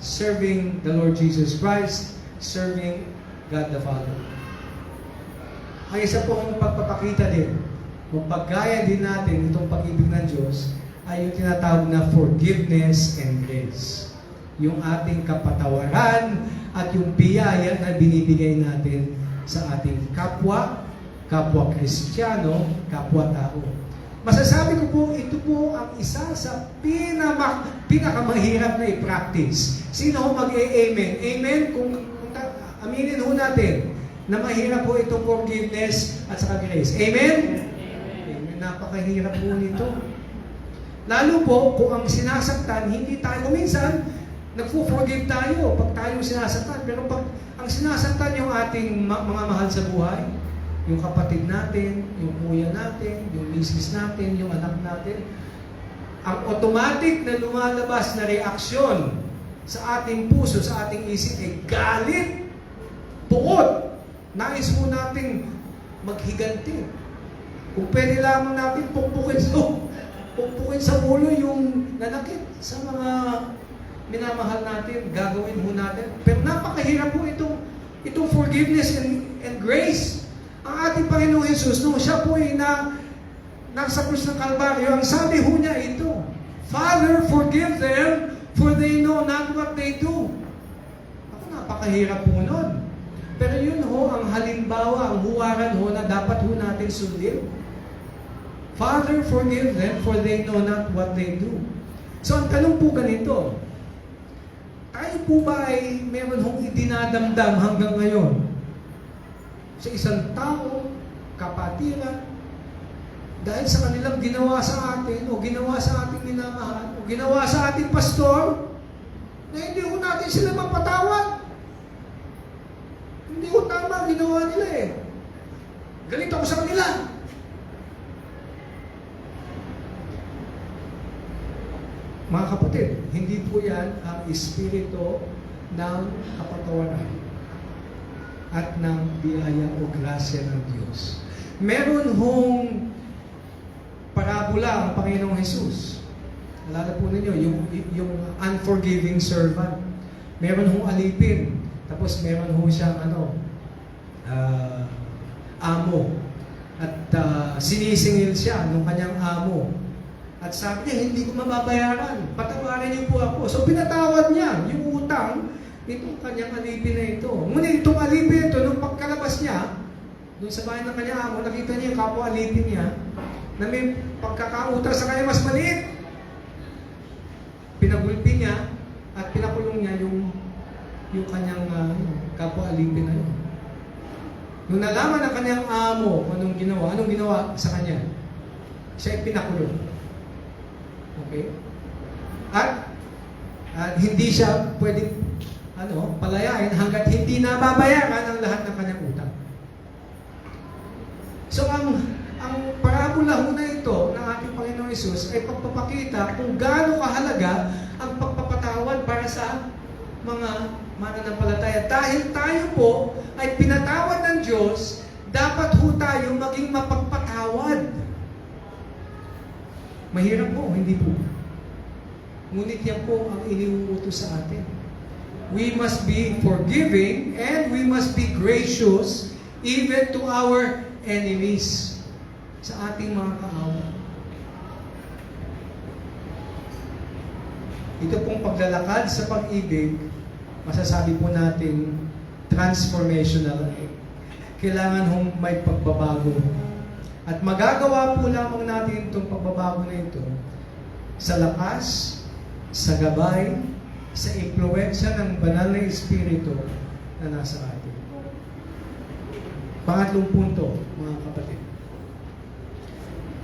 serving the Lord Jesus Christ, serving God the Father. Ang isa pong pagpapakita din, kung paggaya din natin itong pag-ibig ng Diyos, ay yung tinatawag na forgiveness and grace. Yung ating kapatawaran at yung biyaya na binibigay natin sa ating kapwa Kristiyano, kapwa-tao. Masasabi ko po, ito po ang isa sa pinakamahirap na i-practice. Sino ho mag-amen? Amen? Kung aminin ho natin, na mahirap po itong forgiveness at saka grace. Amen? Amen. Napakahirap po nito. Lalo po, kung ang sinasaktan, hindi tayo, minsan, nagpo-forgive tayo pag tayo sinasaktan. Pero pag ang sinasaktan yung ating mga mahal sa buhay, yung kapatid natin, yung kuya natin, yung misis natin, yung anak natin, ang automatic na lumalabas na reaksyon sa ating puso, sa ating isip ay galit, puot. Nais mo nating maghiganti. Kung pwede lamang natin pukpukin sa ulo yung nanakit sa mga minamahal natin, gagawin mo natin. Pero napakahirap po itong forgiveness and grace. Ang ating Panginoong Jesus, nung siya po ay nasa krus ng Kalbaryo, ang sabi ho niya ito, Father, forgive them, for they know not what they do. Ako, napakahirap po nun. Pero yun ho, ang halimbawa, ang huwaran ho na dapat ho natin sundin. Father, forgive them, for they know not what they do. So, ang tanong po ganito, tayo po ba ay meron hong idinadamdam hanggang ngayon sa isang tao, kapatiran, dahil sa kanilang ginawa sa atin, o ginawa sa ating minamahal, o ginawa sa ating pastor, na hindi ho natin sila mapatawad? Hindi ko tama ginawa nila eh. Galit ako sa kanila. Mga kapatid, hindi po yan ang espiritu ng kapatawaran at ng biyaya o grasya ng Diyos. Meron hong parabola ang Panginoong Jesus. Alala po ninyo, yung unforgiving servant. Meron hong alipin. Tapos meron ho siyang amo. At sinisingil siya ng kanyang amo. At sabi niya, hindi ko mababayaran. Patawarin niyo po ako. So pinatawad niya yung utang itong kanyang alipin na ito. Ngunit itong alipin ito, nung pagkalabas niya, doon sa bahay ng kanyang amo, nakita niya yung kapwa alipin niya na may pagkakautang sa kanya mas maliit. Pinagulpi niya at pinakulong niya yung kanyang kapwa alipin na yun. Nung nalaman ng kanyang amo kung anong ginawa sa kanya, siya ay pinakulong. Okay? At hindi siya pwedeng palayain hanggat hindi nababayaran ang lahat ng kanyang utang. So ang parabola ho na ito ng ating Panginoong Hesus ay pagpapakita kung gaano kahalaga ang pagpapatawad para sa mga mananampalataya. Dahil tayo po ay pinatawad ng Diyos, dapat ho tayo maging mapagpatawad. Mahirap po, hindi po. Ngunit yan po ang iniuutos sa atin. We must be forgiving and we must be gracious even to our enemies, sa ating mga kaawa. Ito pong paglalakad sa pag-ibig, masasabi po natin transformational. Kailangan hong may pagbabago. At magagawa po lamang natin itong pagbabago na ito sa lakas, sa gabay, sa impluwensya ng banal na Espiritu na nasa atin. Pangatlong punto, mga kapatid.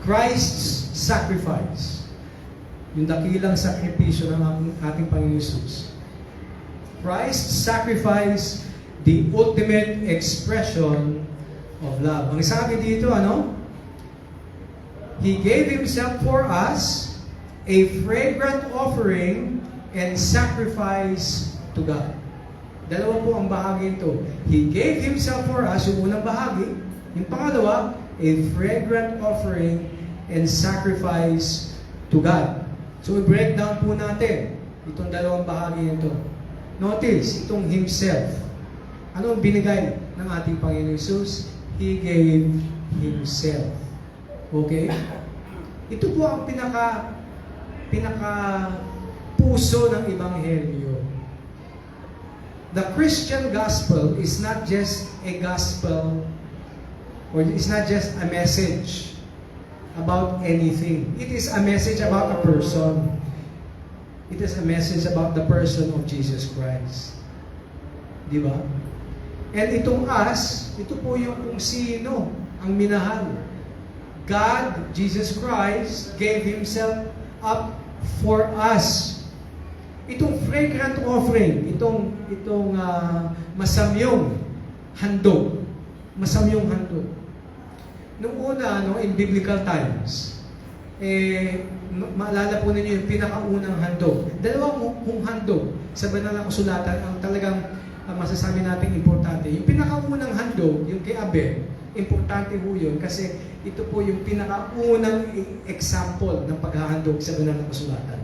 Christ's sacrifice. Yung dakilang sakripisyo ng ating Panginoon Jesus. Christ's sacrifice, the ultimate expression of love. Ang sabi dito, He gave Himself for us a fragrant offering and sacrifice to God. Dalawa po ang bahagi ito. He gave Himself for us, yung unang bahagi. Yung pangalawa, a fragrant offering and sacrifice to God. So, i-break down po natin itong dalawang bahagi ito. Notice, itong Himself. Ano ang binigay ng ating Panginoon Jesus? He gave Himself. Okay? Ito po ang pinaka puso ng Ebanghelyo. The Christian gospel is not just a gospel, or it's not just a message about anything. It is a message about a person. It is a message about the person of Jesus Christ. Di ba? And itong us, ito po yung kung sino ang minahal. God, Jesus Christ, gave Himself up for us. Itong fragrant offering, itong masamyong handog. Masamyong handog. Noong una, in biblical times, maalala po ninyo yung pinakaunang handog. Dalawang handog sa banal na kasulatan ang talagang masasabi natin importante. Yung pinakaunang handog, yung kay Abel, importante po yun kasi ito po yung pinakaunang example ng paghahandog sa banal na kasulatan.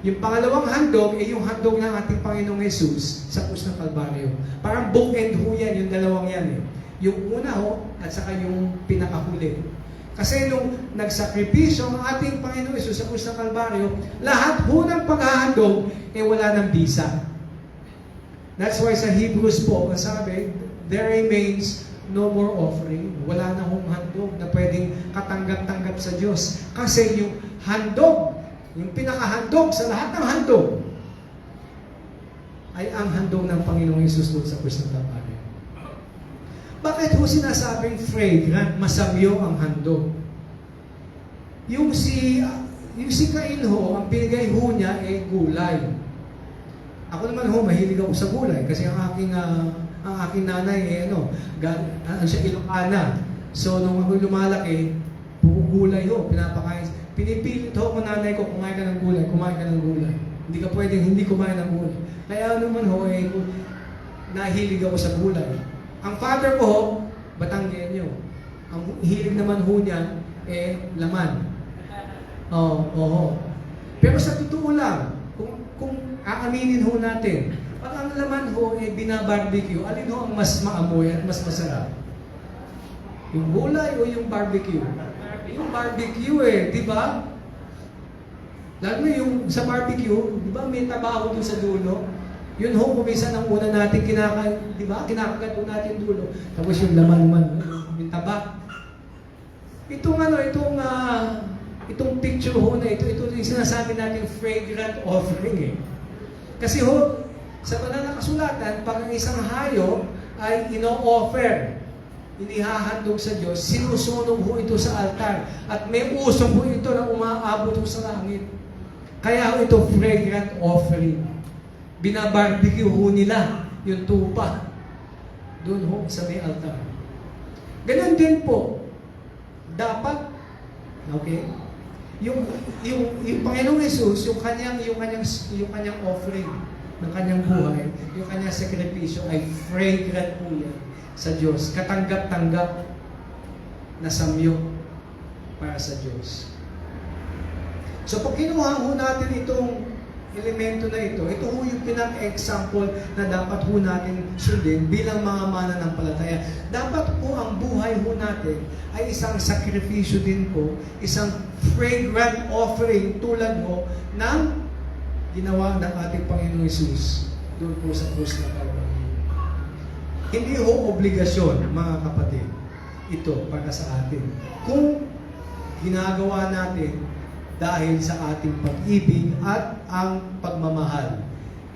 Yung pangalawang handog ay yung handog ng ating Panginoong Jesus sa krus ng Kalbaryo. Parang bookend ho yan, yung dalawang yan eh. Yung una ho, at saka yung pinakahuli. Kasi nung nagsakripisyo ang ating Panginoong Jesus sa krus ng Kalbaryo, lahat ho ng paghahandog ay wala ng bisa. That's why sa Hebrews po, sabi, there remains no more offering. Wala na hong handog na pwedeng katanggap-tanggap sa Diyos. Kasi yung handog, yung pinakahandog sa lahat ng handog, ay ang handog ng Panginoong Hesus doon sa krus ng Kalbaryo. Bakit ho sinasabing fragrant, masamyo ang handog? Yung si Cain ho, ang binigay ho niya ay gulay. Ako naman ho, mahilig ako sa gulay kasi ang aking nanay siya Ilocana. So nung ako lumalaki, puro gulay ho, pinapakain. Pinipilit ho ko nanay ko, kumain ka ng gulay. Hindi ka pwedeng hindi kumain ng gulay. Kaya naman ho, nahilig ako sa gulay. Ang father ko ho, Batanggenyo. Ang hilig naman ho niya, laman. Pero sa totoo lang, kung aaminin ho natin, pag ang laman ho binabarbeque, alin ho ang mas maamoy at mas masarap? Yung gulay o yung barbecue? Yung barbecue di ba? Lalo na yung sa barbecue, di ba may tabaho dun sa dulo? Yun ho, kumisa ng una natin di ba? Kinakagat ho natin dulo. Tapos yung laman, yung taba. Itong picture ho na ito yung sinasabi natin fragrant offering Kasi ho, sa banal na kasulatan, pag ang isang hayop ay ino-offer, inihahandog sa Diyos, sinusunog ho ito sa altar. At may usok ho ito na umaabot ho sa langit. Kaya ho ito fragrant offering. Binabarbecue ho nila yung tupa. Doon ho sa may altar. Ganun din po, dapat, okay, yung Panginoong Jesus, yung kanyang offering ng kanyang buhay, yung kanyang sakripisyo ay fragrant po yan sa Diyos. Katanggap-tanggap na samyo para sa Diyos. So pag kinuha ho natin itong elemento na ito ho yung pinaka-example na dapat ho natin sundin bilang mga mananampalataya. Dapat po ang buhay ho natin ay isang sakripisyo din po, isang fragrant offering tulad ho ng ginawa ng ating Panginoong Hesus doon po sa krus na Calvary. Hindi ho obligasyon, mga kapatid, ito para sa atin. Kung ginagawa natin dahil sa ating pag-ibig at ang pagmamahal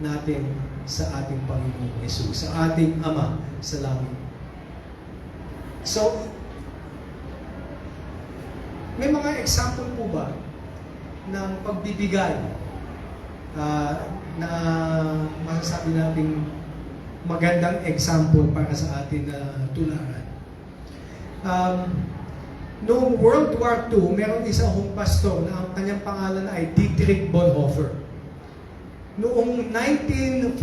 natin sa ating Panginoong Hesus, sa ating Ama sa langit. So, may mga example po ba ng pagbibigay na masasabi natin magandang example para sa atin na tularan? Noong World War II, meron isang pastor na ang kanyang pangalan ay Dietrich Bonhoeffer. Noong 1945,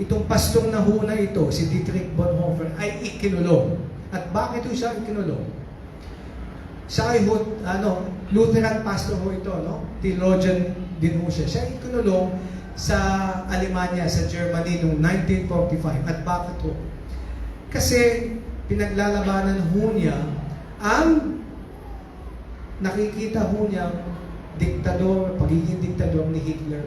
itong pastor na ho na ito, si Dietrich Bonhoeffer, ay ikinulong. At bakit siya ikinulong? Siya ay Lutheran pastor ho ito, theologian din ho siya. Siya ay ikinulong sa Alemanya, sa Germany noong 1945. At bakit ho? Kasi pinaglalabanan ho niya ang nakikita ho niya pagiging diktador ni Hitler.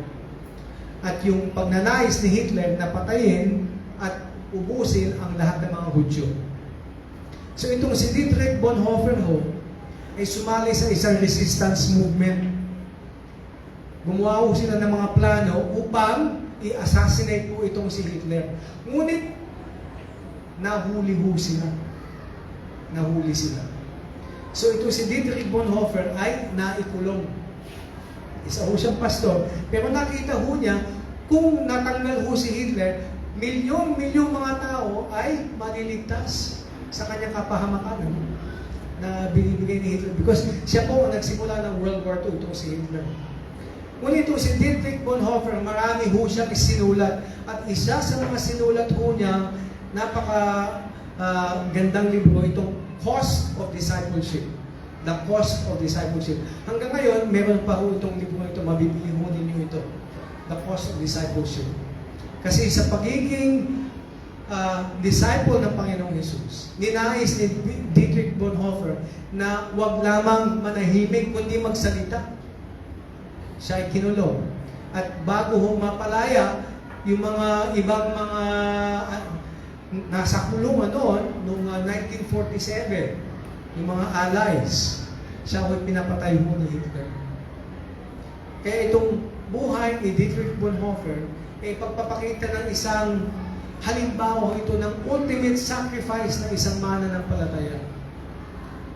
At yung pagnanais ni Hitler na patayin at ubusin ang lahat ng mga Hudyo. So itong si Dietrich Bonhoeffer ho ay sumali sa isang resistance movement. Gumawa ho sila ng mga plano upang i-assassinate po itong si Hitler. Ngunit nahuli sila. So ito si Dietrich Bonhoeffer ay naikulong. Isa ho siyang pastor. Pero nakita ho niya, kung natanggal ho si Hitler, milyon-milyong mga tao ay maliligtas sa kanyang kapahamakan na binibigay ni Hitler. Because siya po ang nagsimula ng World War II, itong si Hitler. Ngunit ito si Dietrich Bonhoeffer, marami ho siyang isinulat. At isa sa mga sinulat ho niya, gandang libro, itong Cost of Discipleship. The Cost of Discipleship. Hanggang ngayon, meron pa ho itong libro ito, mabibili ho ninyo ito. The Cost of Discipleship. Kasi sa pagiging disciple ng Panginoong Hesus, ninais ni Dietrich Bonhoeffer na wag lamang manahimik, kundi magsalita. Siya ay kinulong. At bago ho mapalaya, yung mga ibang mga nasa kulungan noong 1947, yung mga allies, siya ay pinapatay ho ni Hitler. Kaya itong buhay ni Dietrich Bonhoeffer ay pagpapakita ng isang halimbawa ito ng ultimate sacrifice ng isang mananampalataya.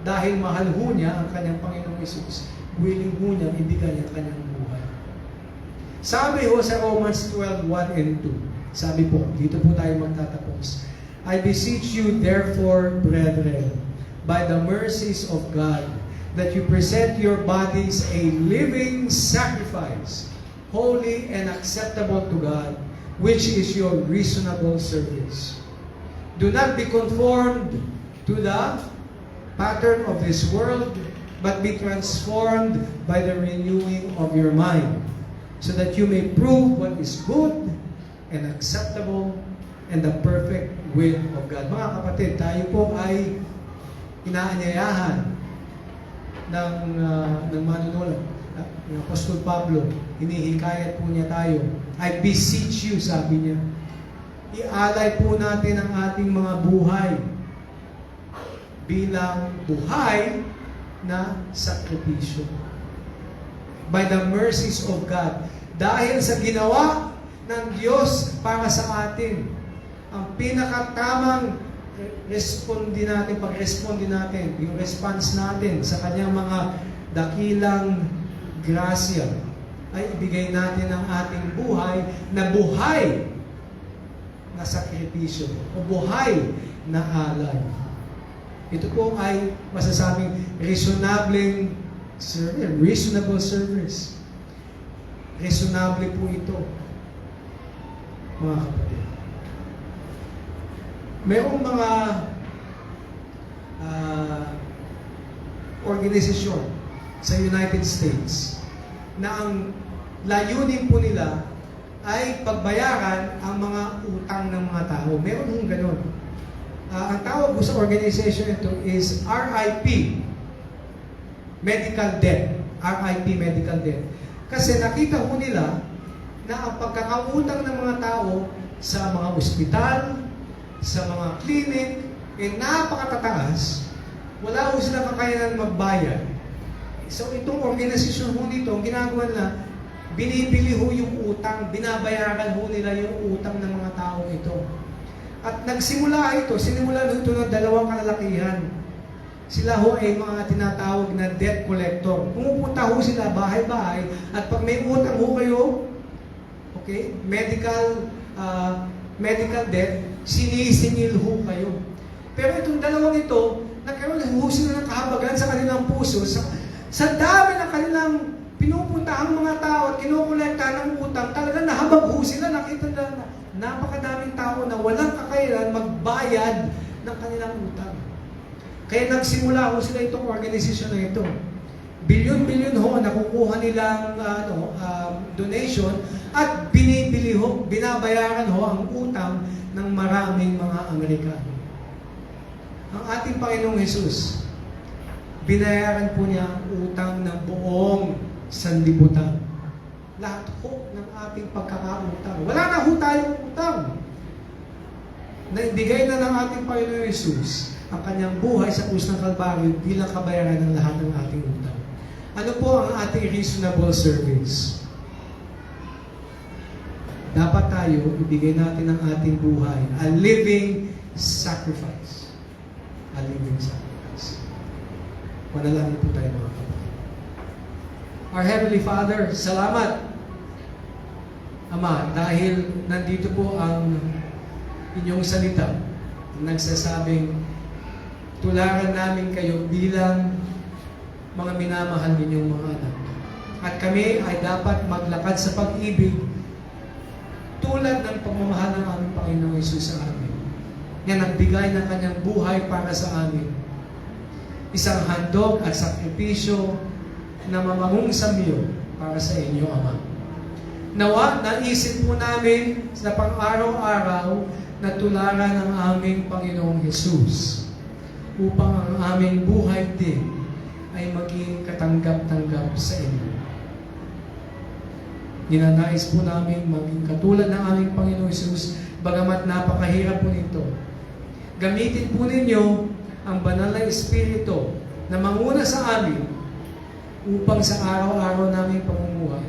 Dahil mahal ho niya ang kanyang Panginoong Hesus, willing ho niya ibigay ang kanyang buhay. Sabi ho sa Romans 12:1 and 2, sabi po, dito po tayo magtatapos. I beseech you therefore, brethren, by the mercies of God, that you present your bodies a living sacrifice, holy and acceptable to God, which is your reasonable service. Do not be conformed to the pattern of this world, but be transformed by the renewing of your mind, so that you may prove what is good and acceptable and the perfect will of God. Mga kapatid, tayo po ay inaanyayahan ng manunulat, ng Apostol Pablo. Hinihikayat po niya tayo. I beseech you, sabi niya. Ialay po natin ang ating mga buhay bilang buhay na sakripisyo. By the mercies of God. Dahil sa ginawa ng Diyos para sa atin, ang pinakatamang pag-respondi natin, yung response natin sa kanyang mga dakilang grasya, ay ibigay natin ang ating buhay na sakripisyo o buhay na alay. Ito po ay masasabing reasonable service. Reasonable po ito, mga kapatid. Mayroong mga organisasyon sa United States na ang layunin po nila ay pagbayaran ang mga utang ng mga tao. Meron hong ganun. Ang tawag po sa organization ito is RIP, Medical Debt. RIP, Medical Debt. Kasi nakita po nila na ang pagkakautang ng mga tao sa mga ospital, sa mga clinic, napakatataas. Wala po sila kakayanan magbayad. So itong organisasyon po nito, ang ginagawa na, binibili ho yung utang, binabayaran ho nila yung utang ng mga tao ito. At sinimula ito ng dalawang kalalakihan. Sila ho ay mga tinatawag na debt collector. Pumupunta ho sila bahay-bahay, at pag may utang ho kayo, okay, medical debt, sinisingil ho kayo. Pero itong dalawang ito, nagkaroon ho sila ng kahabagan sa kanilang puso, sa dami ng kanilang pinupuntahang mga tao at kinukolekta ng utang, talagang nahabag ho sila. Nakita na napakadaming tao na walang kakayanan magbayad ng kanilang utang. Kaya nagsimula ho sila itong organisasyon na ito. Bilyon-bilyon ho nakukuha nilang donation, at binabayaran ho ang utang ng maraming mga Amerikano. Ang ating Panginoong Hesus, binayaran po niya ang utang ng buong sanlibutan. Lahat ho ng ating pagkakautang. Wala na ho tayong utang. Naibigay na ng ating Panginoong Hesus ang kanyang buhay sa krus ng Kalbaryo bilang kabayaran ng lahat ng ating utang. Ano po ang ating reasonable service? Dapat tayo ibigay natin ang ating buhay, a living sacrifice. A living sacrifice. Manalangin po tayo, mga kapatid. Our Heavenly Father, salamat, Ama, dahil nandito po ang inyong salita, nagsasabing tularan namin kayo bilang mga minamahal ninyong mga anak. At kami ay dapat maglakad sa pag-ibig tulad ng pagmamahal ng aming Panginoong Hesus sa amin. Yan nagbigay ng kanyang buhay para sa amin. Isang handog at sakripisyo na mamangong samyo para sa inyo, Ama. Nawa, naisip po namin sa pang-araw-araw na tularan ng aming Panginoong Hesus upang ang aming buhay din ay maging katanggap-tanggap sa inyo. Ninanais po namin maging katulad ng aming Panginoong Hesus, bagamat napakahirap po nito. Gamitin po ninyo ang banal na Espiritu na manguna sa amin upang sa araw-araw naming pamumuhay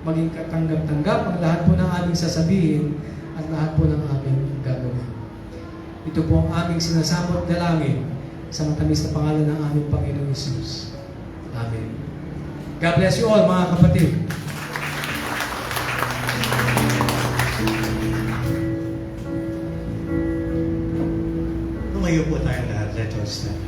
maging katanggap-tanggap ang lahat po ng aming sasabihin at lahat po ng aming gagawin. Ito po ang aming sinasamot dalangin sa matamis na pangalan ng aming Panginoong Hesus. Amen. God bless you all, mga kapatid. Tumayo po tayong lahat. Let us stand.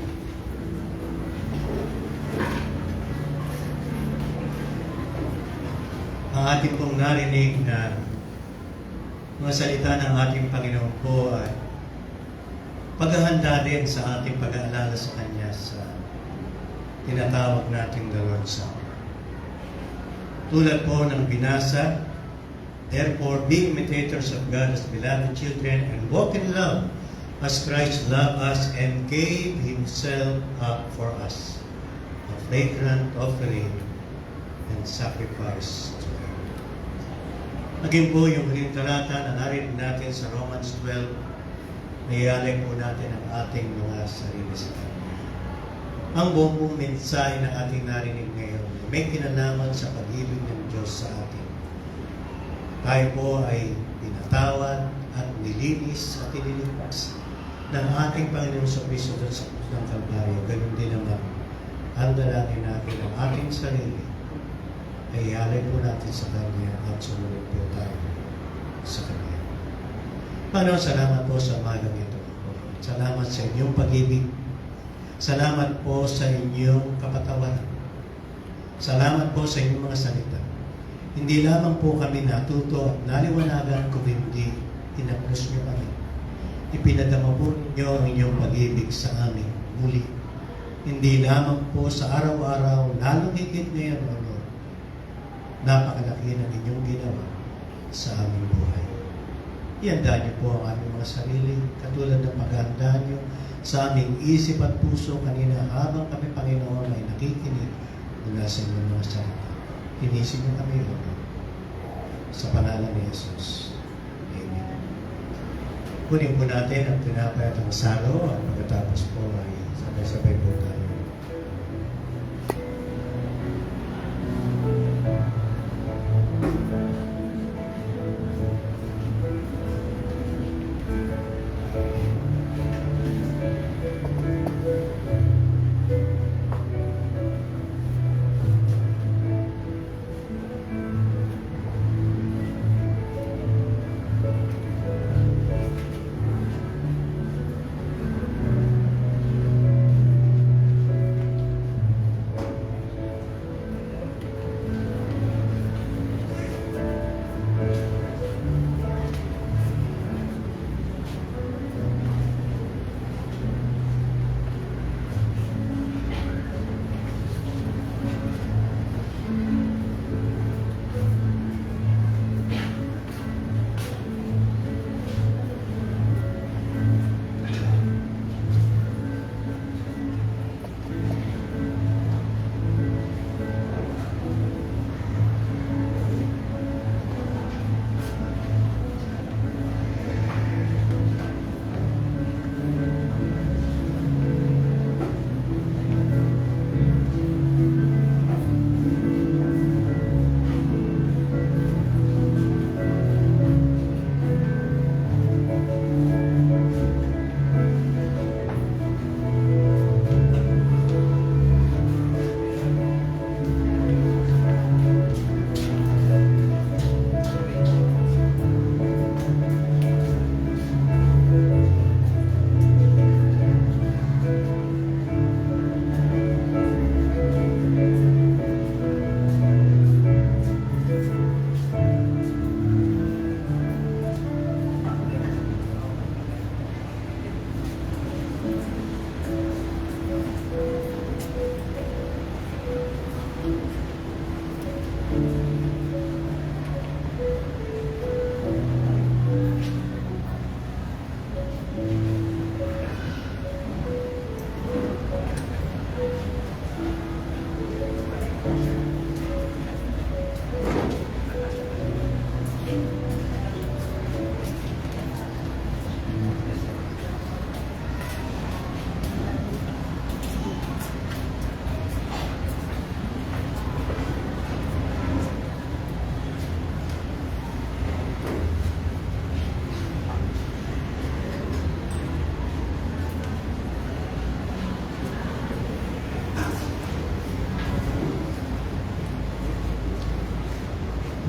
Ang ating pong narinig na mga salita ng ating Panginoon po ay paghahanda din sa ating pag-aalala sa Kanya sa tinatawag nating the Lord's Supper. Tulad po ng binasa Therefore, be imitators of God as beloved children and walk in love as Christ loved us and gave Himself up for us, a fragrant offering and sacrifice to God. Naging po yung huling talata na narinig natin sa Romans 12, naialay po natin ang ating mga sarili sa Kanya. Ang buong mensahe na ating narinig ngayon may kinalaman sa pag-ibig ng Diyos sa atin. Tayo po ay pinatawad at nilinis at iniligtas ng ating Panginoon sa Kristo doon sa krus ng Kalbaryo. Ganun din naman ang dalangin natin ang ating sarili ay ialay po natin sa Kanya at sumunod po tayo sa Kanya. Panginoon, salamat po sa umagang ito. Salamat sa inyong pag-ibig. Salamat po sa inyong kapatawaran. Salamat po sa inyong mga salita. Hindi lamang po kami natuto at naliwanagan kung hindi tinapos niyo kami. Ipinadama po ninyo ang inyong pag-ibig sa amin muli. Hindi lamang po sa araw-araw, lalong higit ngayon, O Lord. Napakalaki ng inyong ginawa sa aming buhay. Ihanda niyo po ang aming mga sarili, katulad ng paghahanda niyo sa aming isip at puso kanina habang kami, Panginoon, ay nakikinig mula sa inyong mga salita. Inisip niyo kami, O Lord. Sa pangalan ni Jesus. Amen. Kunin po natin ang tinapay at ang salo at pagkatapos po ay sabay-sabay po tayo.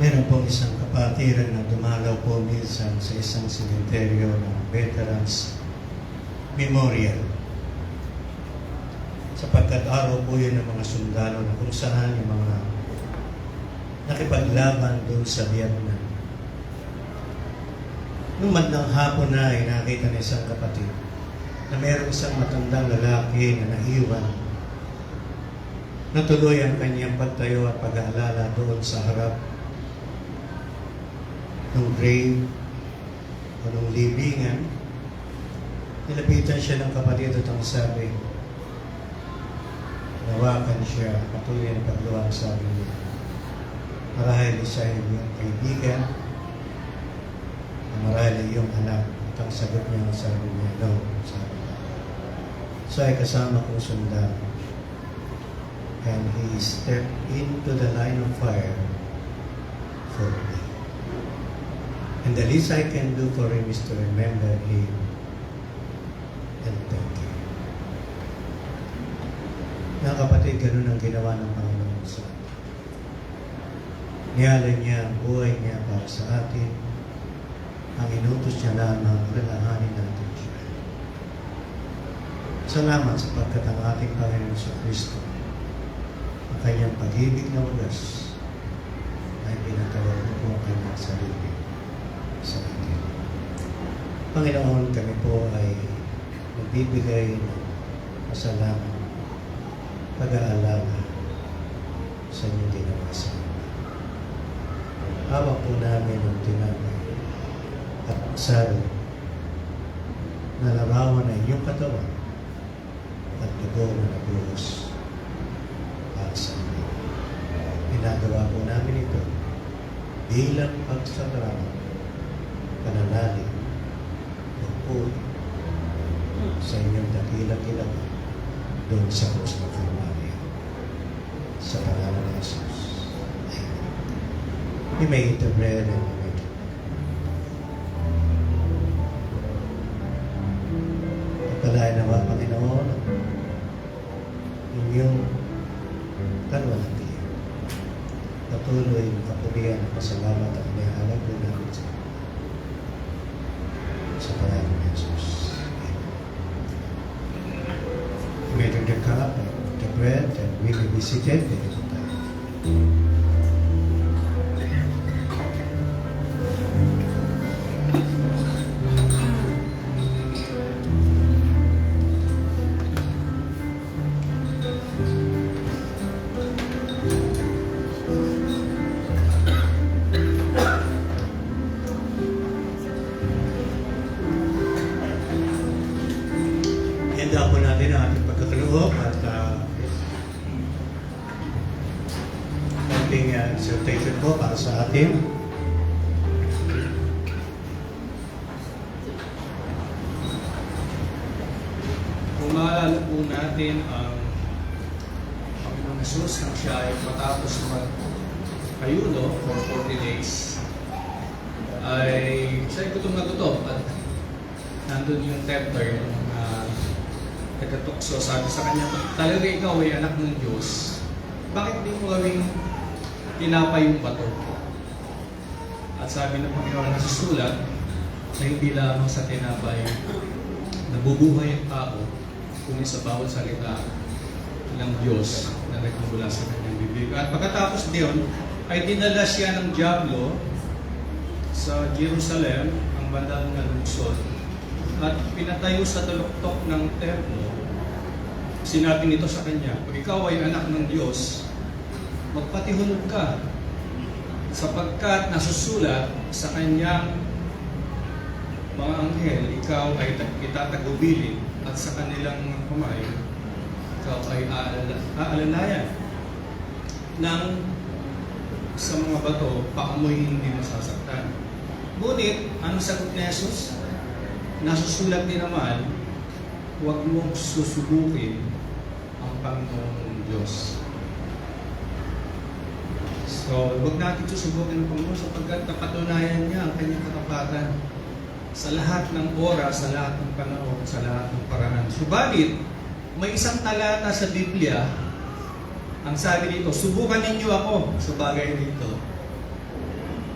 Meron pong isang kapatiran na dumalaw po minsan sa isang sementeryo ng Veterans Memorial. Sapagkat araw po yun ng mga sundalo na kung saan yung mga nakipaglaban doon sa Vietnam. Nung madlang hapon na ay nakita ng isang kapatid na meron isang matandang lalaki na naiwan. Natuloy ang kanyang pagtayo at pag-aalala doon sa harap nung grave o nung libingan, nilapitan siya ng kapatid at ang sabi, nawakan siya, patuloy ang pagluwang, sabi niya, marahil siya ay iyong kaibigan, marahil ay iyong anak. At ang sagot niya, sabi niya, no, sabi niya. So ay kasama kong sundalo. And he stepped into the line of fire for me. And the least I can do for him is to remember him and thank him. Mga kapatid, ganun ang ginawa ng Panginoon sa atin. Nialay niya ang buhay niya para sa atin. Ang inutos niya lamang, lalahanin natin siya. Salamat sapagkat ang ating Panginoon sa Kristo, ang kanyang pag-ibig na wagas, ay pinatawag po ang kanyang sarili sa atin. Panginoon, kami po ay nagbibigay ng pasalamat, pag-aalaga sa inyong ginawa sa amin. Hawak po namin ang tinapay at saro na larawan na inyong katawan at dugo na nabuhos para sa amin. Ginagawa po namin ito bilang pagsasalamat, pananalig, pagpuri sa inyong dakilang ginawa doon sa krus ng Kalbaryo. Sa pangalan ng Jesus. Amen. We may eat the bread and we may drink. Pagpalain nawa, Panginoon, inyong kalwalhatian. Patuloy ang kapulian at pasalamat at inihalag po namin sa inyo. Sa pangalan ng Jesus. We may drink the cup and the bread and we may be seated. Dito tayo. Ihanda po natin ang ating pagkakaloob at ating exhortation po para sa atin. Kung maalala po natin ang Panginoong Jesus nang siya ay matapos mag-ayuno for 40 days, ay siya ay gutom na gutom at nandun yung tempter, yung nagkatukso, sabi sa kanya, talaga ikaw ay anak ng Diyos, bakit di mo gawing tinapay yung bato? At sabi ng Panginoon na susulat na hindi lamang sa tinapay nabubuhay ang tao, kung sa bawat salita ng Diyos na nagmumula sa kanyang bibig. At pagkatapos diyon, ay dinala siya ng dyablo sa Jerusalem, ang bandang na lungsod, at pinatayo sa taluktok ng templo. Sinabi nito sa kanya, kung ikaw ay anak ng Diyos, magpatihulog ka, sapagkat nasusulat sa kanyang mga anghel, ikaw ay itatagubilin at sa kanilang kamay, ikaw ay aalalayan ng sa mga bato, paamoy hindi masasaktan. Ngunit, anong sagot ni Jesus? Nasusulat din naman, huwag mong susubukin ang Panginoong Diyos. So, huwag natin susubukin ang Panginoon sapagkat napatunayan niya ang kanyang katapatan sa lahat ng oras, sa lahat ng panahon, sa lahat ng paraan. Subalit, may isang talata sa Biblia, ang sabi dito, subukan ninyo ako sa bagay dito.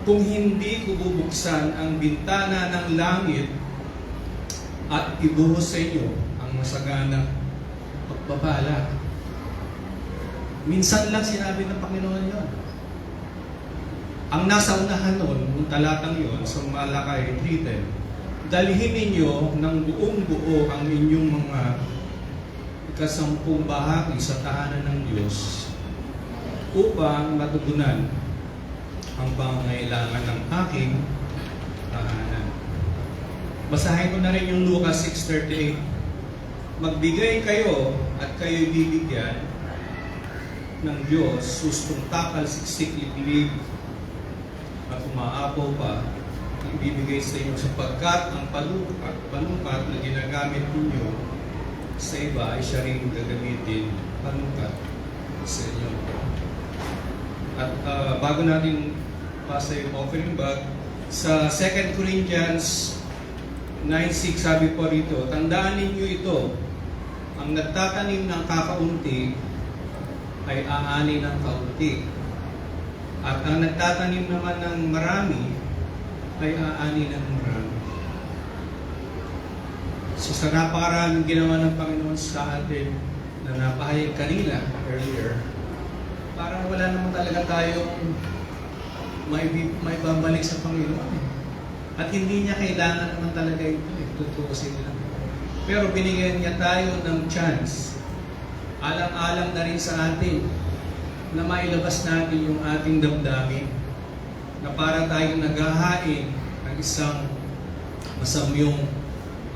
Kung hindi ko bubuksan ang bintana ng langit at ibuhos sa inyo ang masagana pagpapala. Minsan lang sinabi ng Panginoon yun. Ang nasa unahan nun, yung talatang yun, sa Malakay 3:10, dalhin ninyo ng buong buo ang inyong mga ikasampung bahagi sa tahanan ng Diyos upang matugunan ang pangangailangan ng aking tahanan. Basahin ko na rin yung Lucas 6:38. Magbigay kayo at kayo'y bibigyan ng Diyos, sustong takal, siksik, liblib, at umaapaw pa, ibibigay sa inyo sapagkat ang panukat na ginagamit ninyo sa iba ay siya rin gagamitin panukat sa inyo. At bago natin pasa yung offering bag, sa 2 Corinthians 9:6 sabi po rito, tandaan ninyo ito, ang nagtatanim ng kakaunti ay aani ng kaunti. At ang nagtatanim naman ng marami ay aani ng marami. So sa napakaraming ginawa ng Panginoon sa atin na napahayag kanina earlier, parang wala naman talaga tayong may babalik sa Panginoon. At hindi niya kailangan naman talaga ito. Tutuusin lang. Pero binigyan niya tayo ng chance. Alang-alang na rin sa atin na mailabas natin yung ating damdamin na para tayong naghahain ng isang masamyong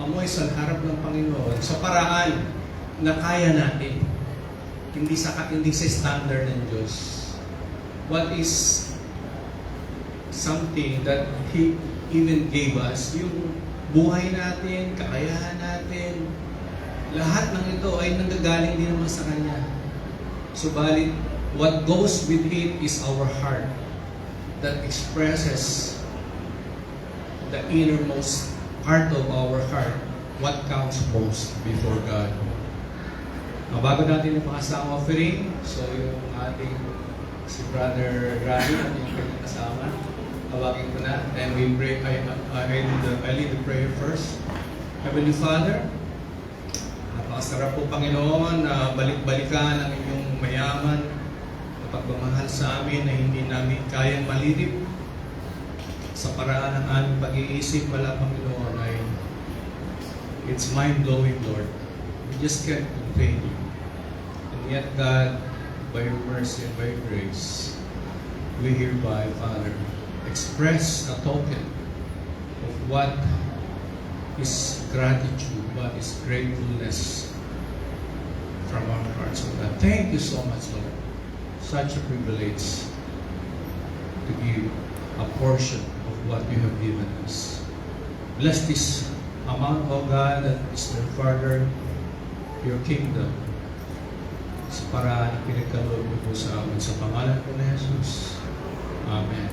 amoy sa harap ng Panginoon sa paraan na kaya natin. Hindi sa standard ng Diyos. What is something that He even gave us, yung buhay natin, kakayahan natin, lahat ng ito ay nanggagaling din naman sa Kanya. Subalit, what goes with it is our heart that expresses the innermost part of our heart, what counts most before God. Bago natin ipakasa ang offering, so yung ating si Brother Rani, ating kasama, tawagin ko na, and we pray. I lead the prayer first. Heavenly Father, napakasarap po Panginoon na balik-balikan ang inyong mayaman na pagmamahal sa amin na hindi namin kayang malirip sa paraan ng aming pag-iisip. Wala Panginoon ay it's mind-blowing, Lord. We just can't contain you. And yet, God, by your mercy and by your grace, we hereby, Father, express a token of what is gratitude, what is gratefulness from our hearts. So God, thank you so much, Lord. Such a privilege to give a portion of what you have given us. Bless this amount, O God, that is to further your kingdom sa paraan na pinagkaloob mo po sa amin. Sa pangalan ko na Jesus. Amen.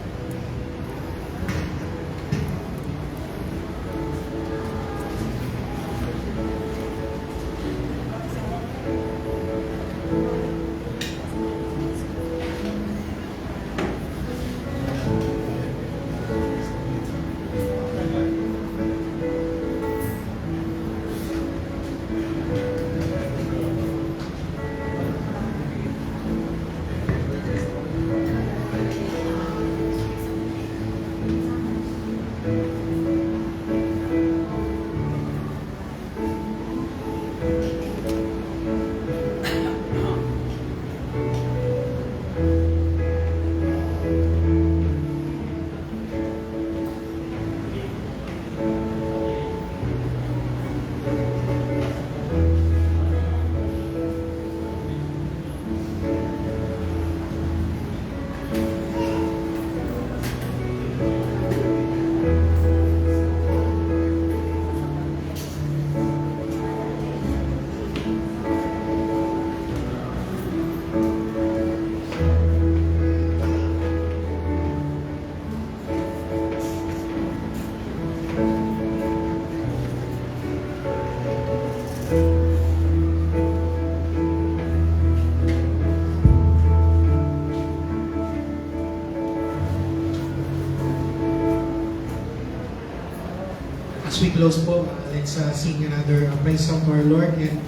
As we close po, let's sing another praise song to our Lord and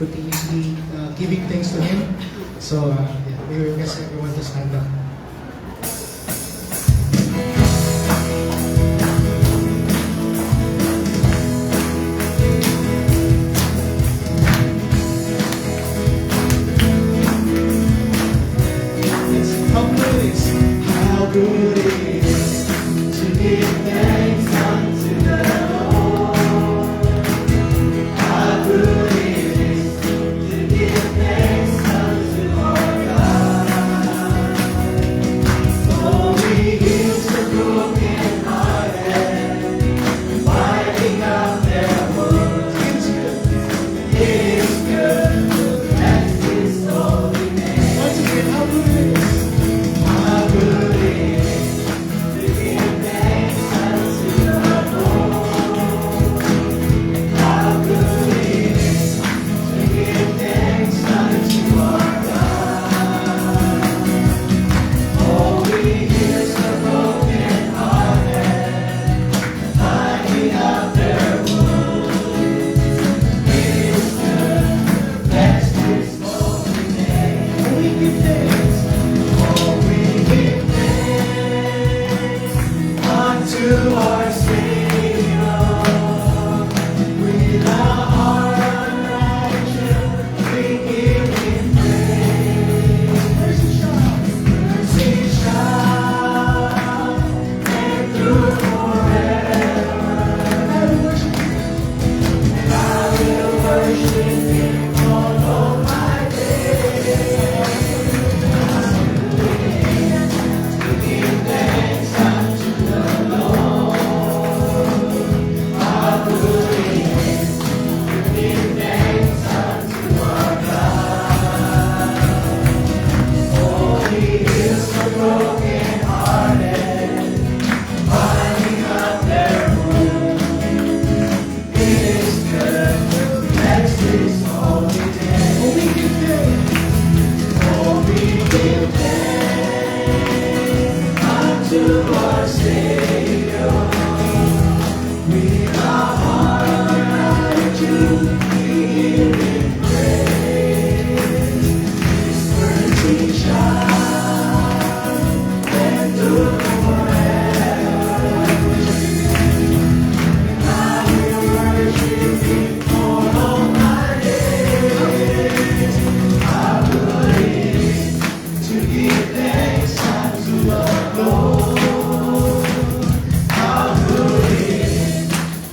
continuously giving thanks to Him. So, we request everyone to stand up. How good it is to give thanks.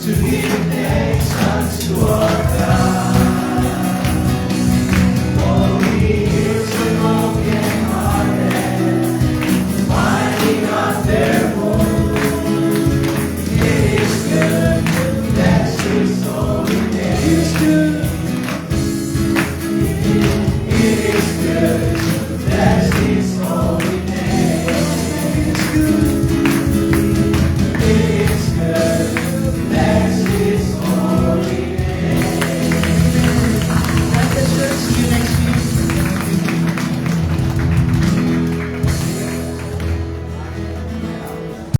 To give thanks unto our God.